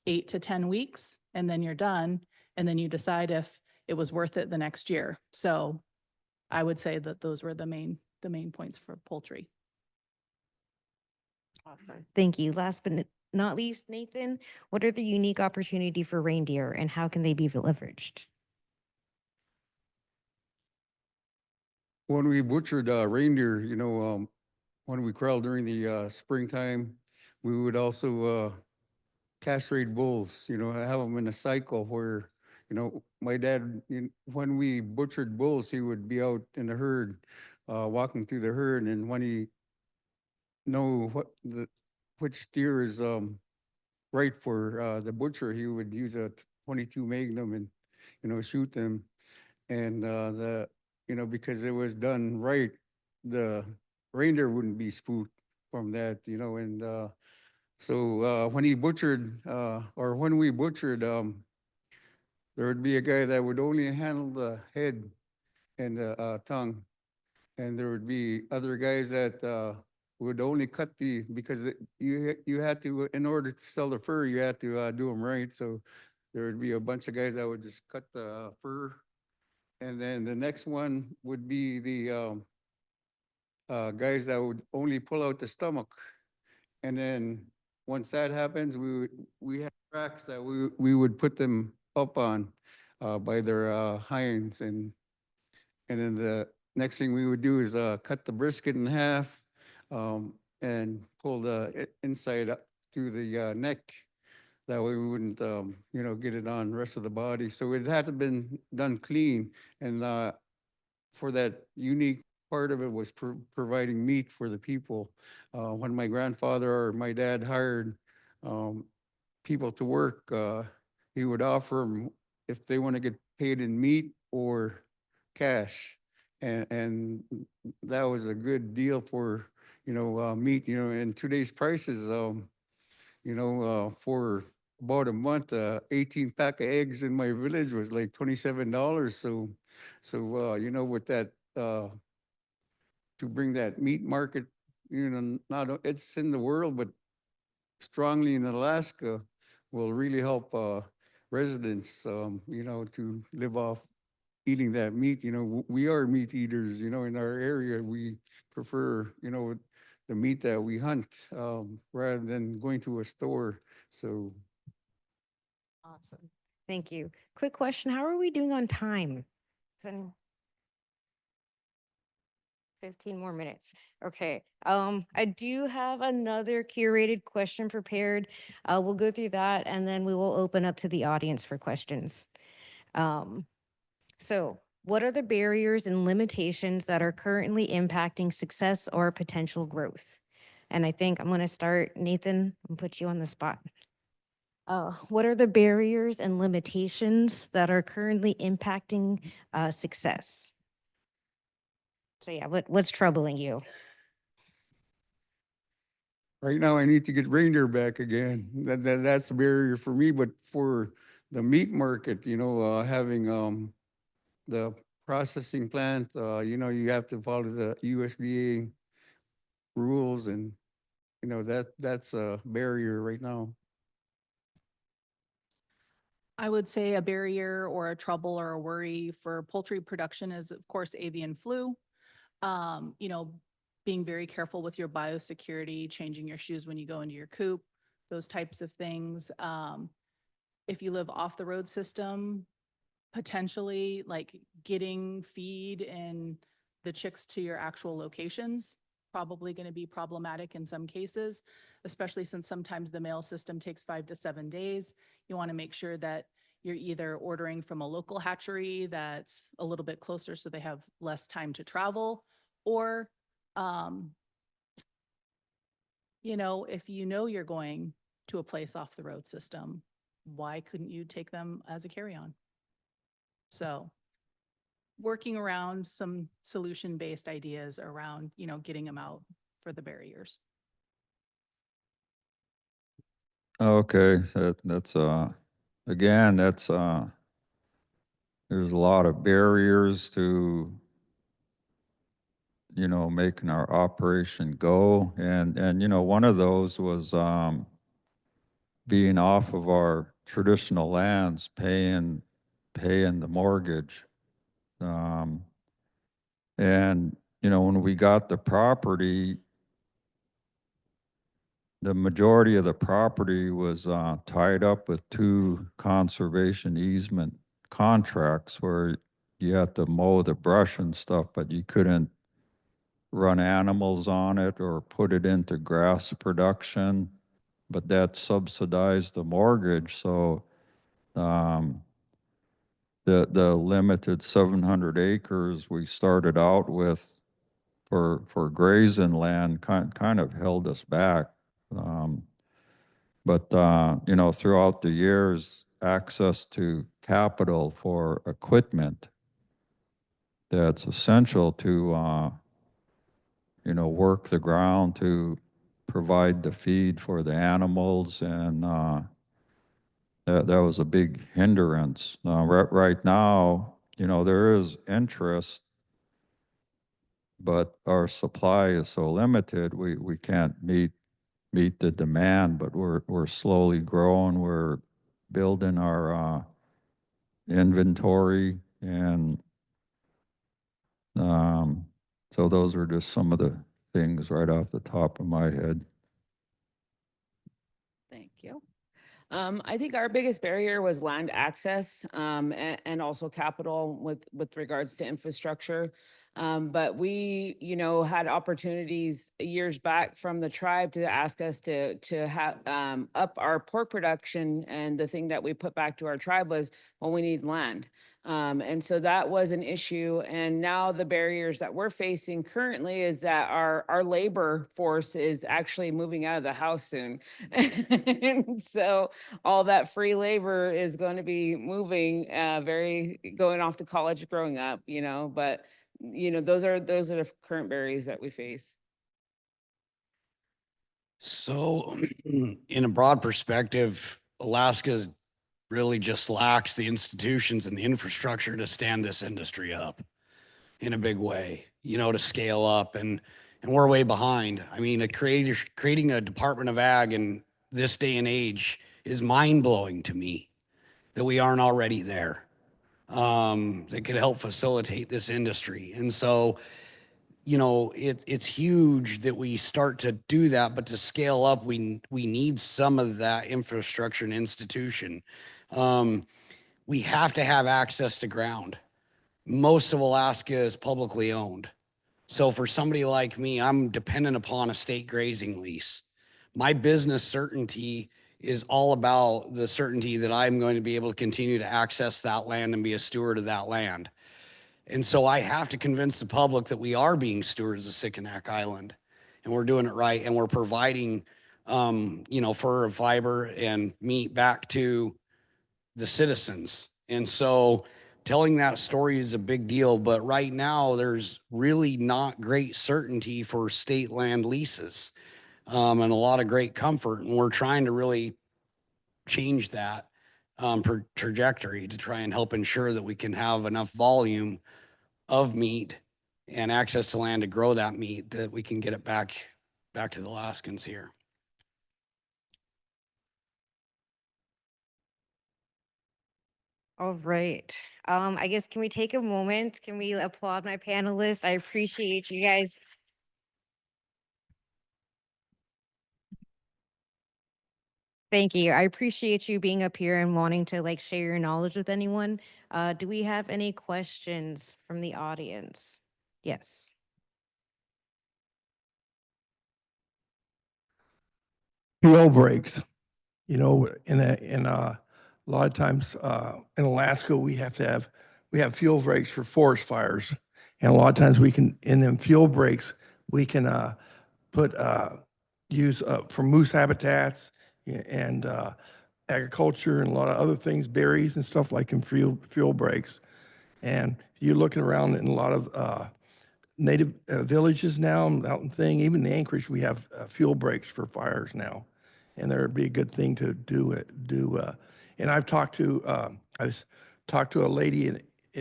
8 to 10 weeks, and then you're done. And then you decide if it was worth it the next year. So I would say that those were the main points for poultry. Awesome. Thank you. Last but not least, Nathan, what are the unique opportunity for reindeer and how can they be leveraged? When we butchered reindeer, when we corralled during the springtime, we would also castrate bulls, have them in a cycle where, my dad, when we butchered bulls, he would be out in the herd, walking through the herd, and when he know which steer is right for the butcher, he would use a 22 Magnum and shoot them, and because it was done right, the reindeer wouldn't be spooked from that, and so when he butchered or when we butchered, there would be a guy that would only handle the head and the tongue, and there would be other guys that would only cut because you had to, in order to sell the fur, you had to do them right. So there would be a bunch of guys that would just cut the fur, and then the next one would be the guys that would only pull out the stomach, and then once that happens, we had tracks that we would put them up on by their hinds, and then the next thing we would do is cut the brisket in half and pull the inside up through the neck. That way we wouldn't, get it on the rest of the body. So it had to been done clean. And for that unique part of it was providing meat for the people. When my grandfather or my dad hired people to work, he would offer them if they want to get paid in meat or cash. And that was a good deal for, meat, in today's prices, for about a month, 18 pack of eggs in my village was like $27. So, with that, to bring that meat market, not, it's in the world, but strongly in Alaska will really help residents, to live off eating that meat. We are meat eaters, in our area. We prefer, the meat that we hunt rather than going to a store. So. Awesome. Thank you. Quick question. How are we doing on time? 15 more minutes. Okay. I do have another curated question prepared. We'll go through that and then we will open up to the audience for questions. So what are the barriers and limitations that are currently impacting success or potential growth? And I think I'm going to start, Nathan, and put you on the spot. What are the barriers and limitations that are currently impacting success? So yeah, what's troubling you? Right now, I need to get reindeer back again. That's a barrier for me, but for the meat market, having the processing plant, you have to follow the USDA rules, and that's a barrier right now. I would say a barrier or a trouble or a worry for poultry production is, of course, avian flu. Being very careful with your biosecurity, changing your shoes when you go into your coop, those types of things. If you live off the road system, potentially like getting feed and the chicks to your actual locations probably going to be problematic in some cases, especially since sometimes the mail system takes 5 to 7 days. You want to make sure that you're either ordering from a local hatchery that's a little bit closer so they have less time to travel, or, if you know you're going to a place off the road system, why couldn't you take them as a carry-on? So working around some solution-based ideas around, getting them out for the barriers. Okay, that's again, that's there's a lot of barriers to, making our operation go. And one of those was being off of our traditional lands, paying the mortgage. Um, and, when we got the property, the majority of the property was tied up with 2 conservation easement contracts where you had to mow the brush and stuff, but you couldn't run animals on it or put it into grass production, but that subsidized the mortgage. So the limited 700 acres we started out with for grazing land kind of held us back. But throughout the years, access to capital for equipment that's essential to work the ground to provide the feed for the animals, and that was a big hindrance. Right now, there is interest, but our supply is so limited, we can't meet the demand, but we're slowly growing. We're building our inventory, and so those are just some of the things right off the top of my head. Thank you. I think our biggest barrier was land access, and also capital with regards to infrastructure. But we, had opportunities years back from the tribe to ask us to have up our pork production. And the thing that we put back to our tribe was, well, we need land. And so that was an issue. And now the barriers that we're facing currently is that our labor force is actually moving out of the house soon. And so all that free labor is going to be moving, going off to college, growing up, but those are the current barriers that we face. So in a broad perspective, Alaska really just lacks the institutions and the infrastructure to stand this industry up in a big way, to scale up, and we're way behind. I mean, creating a Department of Ag in this day and age is mind-blowing to me that we aren't already there, that could help facilitate this industry. And so, it's huge that we start to do that, but to scale up, we need some of that infrastructure and institution. We have to have access to ground. Most of Alaska is publicly owned. So for somebody like me, I'm dependent upon a state grazing lease. My business certainty is all about the certainty that I'm going to be able to continue to access that land and be a steward of that land. And so I have to convince the public that we are being stewards of Sikanak Island, and we're doing it right, and we're providing, fur, fiber, and meat back to the citizens. And so telling that story is a big deal, but right now there's really not great certainty for state land leases, and a lot of great comfort. And we're trying to really change that trajectory to try and help ensure that we can have enough volume of meat and access to land to grow that meat, that we can get it back to the Alaskans here. All right. I guess, can we take a moment? Can we applaud my panelists? I appreciate you guys. Thank you. I appreciate you being up here and wanting to share your knowledge with anyone. Do we have any questions from the audience? Yes. fuel breaks. You know, in a lot of times in Alaska, we have fuel breaks for forest fires, and a lot of times we can in them fuel breaks we can put use for moose habitats and agriculture and a lot of other things, berries and stuff like in fuel breaks. And you're looking around in a lot of native villages now, out in thing, even in Anchorage, we have fuel breaks for fires now, and there'd be a good thing to do. And I've talked to a lady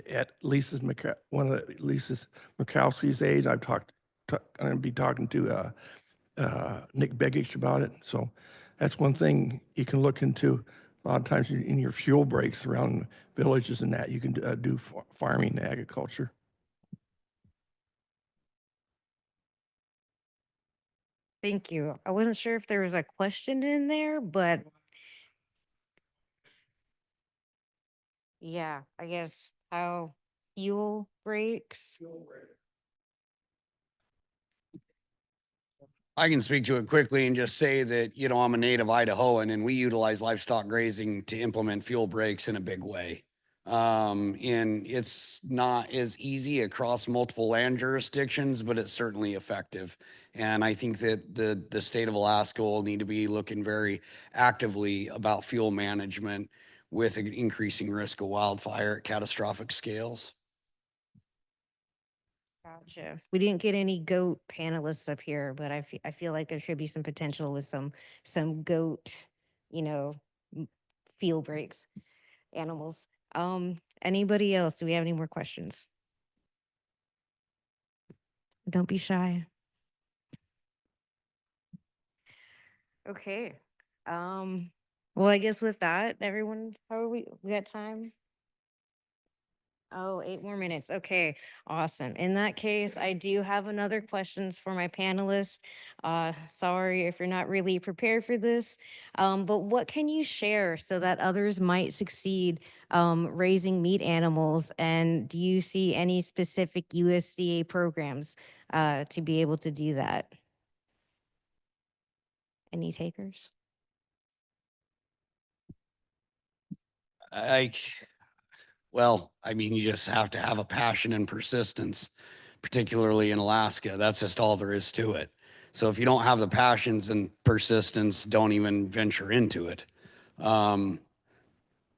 at Lisa's one of the Lisa's Murkowski's age. I'm gonna be talking to Nick Begich about it. So that's one thing you can look into. A lot of times in your fuel breaks around villages and that you can do farming and agriculture. Thank you. I wasn't sure if there was a question in there, but yeah, I guess how fuel breaks. I can speak to it quickly and just say that, you know, I'm a native Idahoan and we utilize livestock grazing to implement fuel breaks in a big way. And it's not as easy across multiple land jurisdictions, but it's certainly effective. And I think that the state of Alaska will need to be looking very actively about fuel management with an increasing risk of wildfire at catastrophic scales. Gotcha. We didn't get any goat panelists up here, but I feel like there should be some potential with some goat, you know, field breaks, animals. Anybody else? Do we have any more questions? Don't be shy. Okay. Well, I guess with that, everyone, how are we? We got time? Oh, 8 more minutes. Okay, awesome. In that case, I do have another questions for my panelists. Sorry if you're not really prepared for this, but what can you share so that others might succeed raising meat animals? And do you see any specific USDA programs to be able to do that? Any takers? Well, I mean, you just have to have a passion and persistence, particularly in Alaska. That's just all there is to it. So if you don't have the passions and persistence, don't even venture into it. The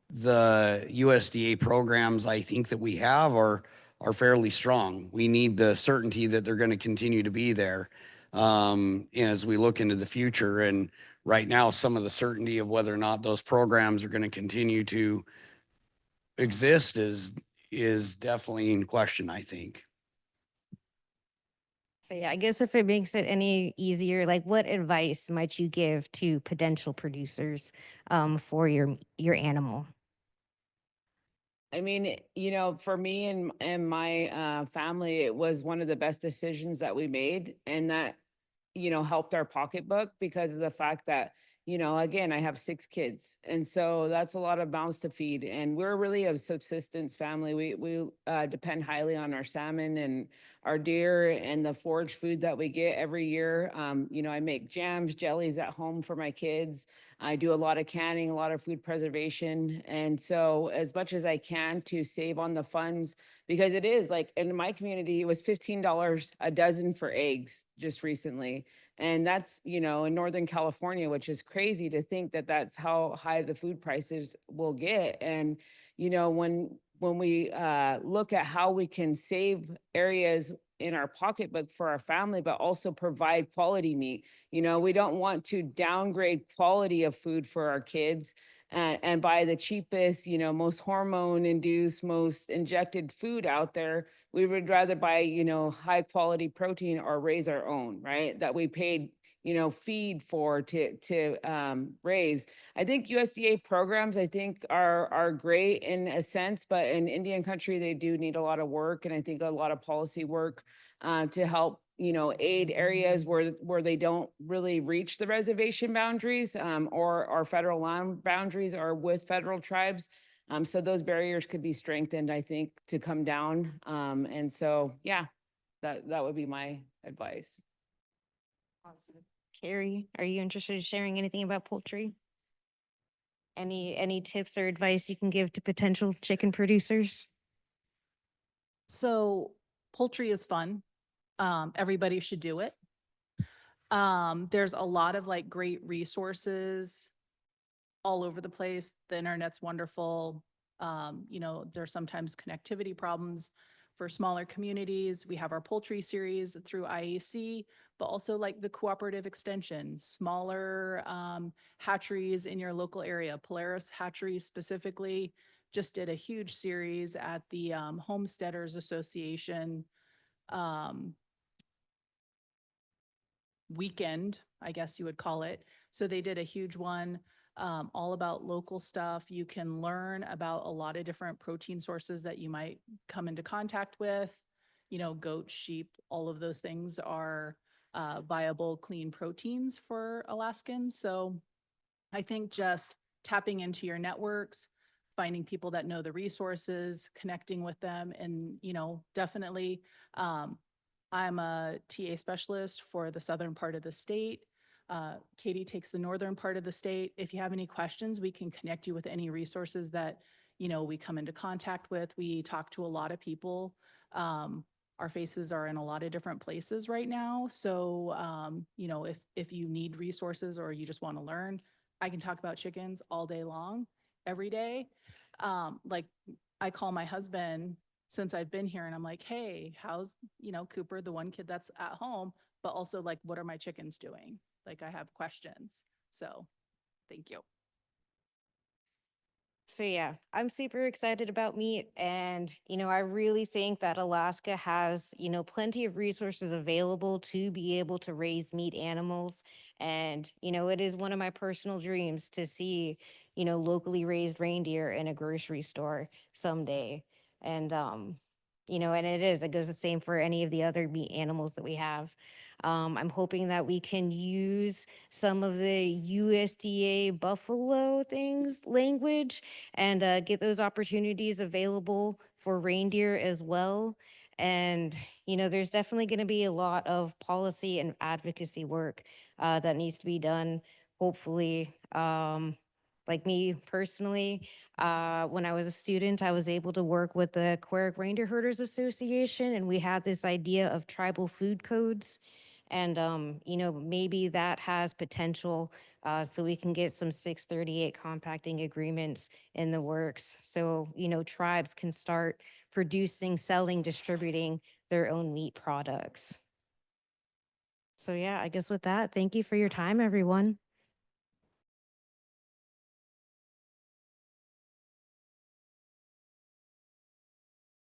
USDA programs I think that we have are fairly strong. We need the certainty that they're going to continue to be there as we look into the future. And right now, some of the certainty of whether or not those programs are going to continue to exist is definitely in question, I think. So yeah, I guess if it makes it any easier, like what advice might you give to potential producers for your animal? I mean, you know, for me and my family, it was one of the best decisions that we made, and that, you know, helped our pocketbook because of the fact that, you know, again, I have 6 kids, and so that's a lot of mouths to feed. And we're really a subsistence family. We depend highly on our salmon and our deer and the forage food that we get every year. You know, I make jams, jellies at home for my kids. I do a lot of canning, a lot of food preservation. And so as much as I can to save on the funds, because it is like in my community, it was $15 a dozen for eggs just recently. And that's, you know, in Northern California, which is crazy to think that that's how high the food prices will get. And, you know, when we look at how we can save areas in our pocketbook for our family, but also provide quality meat. You know, we don't want to downgrade quality of food for our kids and buy the cheapest, you know, most hormone induced, most injected food out there. We would rather buy, you know, high quality protein or raise our own, right? That we paid, you know, feed for to raise. I think USDA programs, I think are great in a sense, but in Indian country, they do need a lot of work. And I think a lot of policy work to help, you know, aid areas where they don't really reach the reservation boundaries or federal land boundaries or with federal tribes. So those barriers could be strengthened, I think, to come down. And so, yeah, that would be my advice. Awesome. Carrie, are you interested in sharing anything about poultry? Any tips or advice you can give to potential chicken producers? So poultry is fun. Everybody should do it. There's a lot of like great resources all over the place. The internet's wonderful. There's sometimes connectivity problems for smaller communities. We have our poultry series through IAC, but also like the cooperative extension, smaller hatcheries in your local area. Polaris Hatcheries specifically just did a huge series at the Homesteaders Association weekend, I guess you would call it. So they did a huge one all about local stuff. You can learn about a lot of different protein sources that you might come into contact with. Goat, sheep, all of those things are viable, clean proteins for Alaskans. So I think just tapping into your networks, finding people that know the resources, connecting with them, and, definitely I'm a TA specialist for the southern part of the state. Katie takes the northern part of the state. If you have any questions, we can connect you with any resources that, we come into contact with. We talk to a lot of people. Our faces are in a lot of different places right now. So, if you need resources or you just want to learn, I can talk about chickens all day long, every day. Like I call my husband since I've been here and I'm like, hey, how's, Cooper, the one kid that's at home, but also like, what are my chickens doing? Like I have questions. So thank you. So yeah, I'm super excited about meat, and I really think that Alaska has, plenty of resources available to be able to raise meat animals. And it is one of my personal dreams to see, locally raised reindeer in a grocery store someday. And and it goes the same for any of the other meat animals that we have. I'm hoping that we can use some of the USDA buffalo things language and get those opportunities available for reindeer as well. And, there's definitely going to be a lot of policy and advocacy work that needs to be done, hopefully. Like me personally, when I was a student, I was able to work with the Kawerak Reindeer Herders Association, and we had this idea of tribal food codes. And, maybe that has potential so we can get some 638 compacting agreements in the works. So, tribes can start producing, selling, distributing their own meat products. So yeah, I guess with that, thank you for your time, everyone.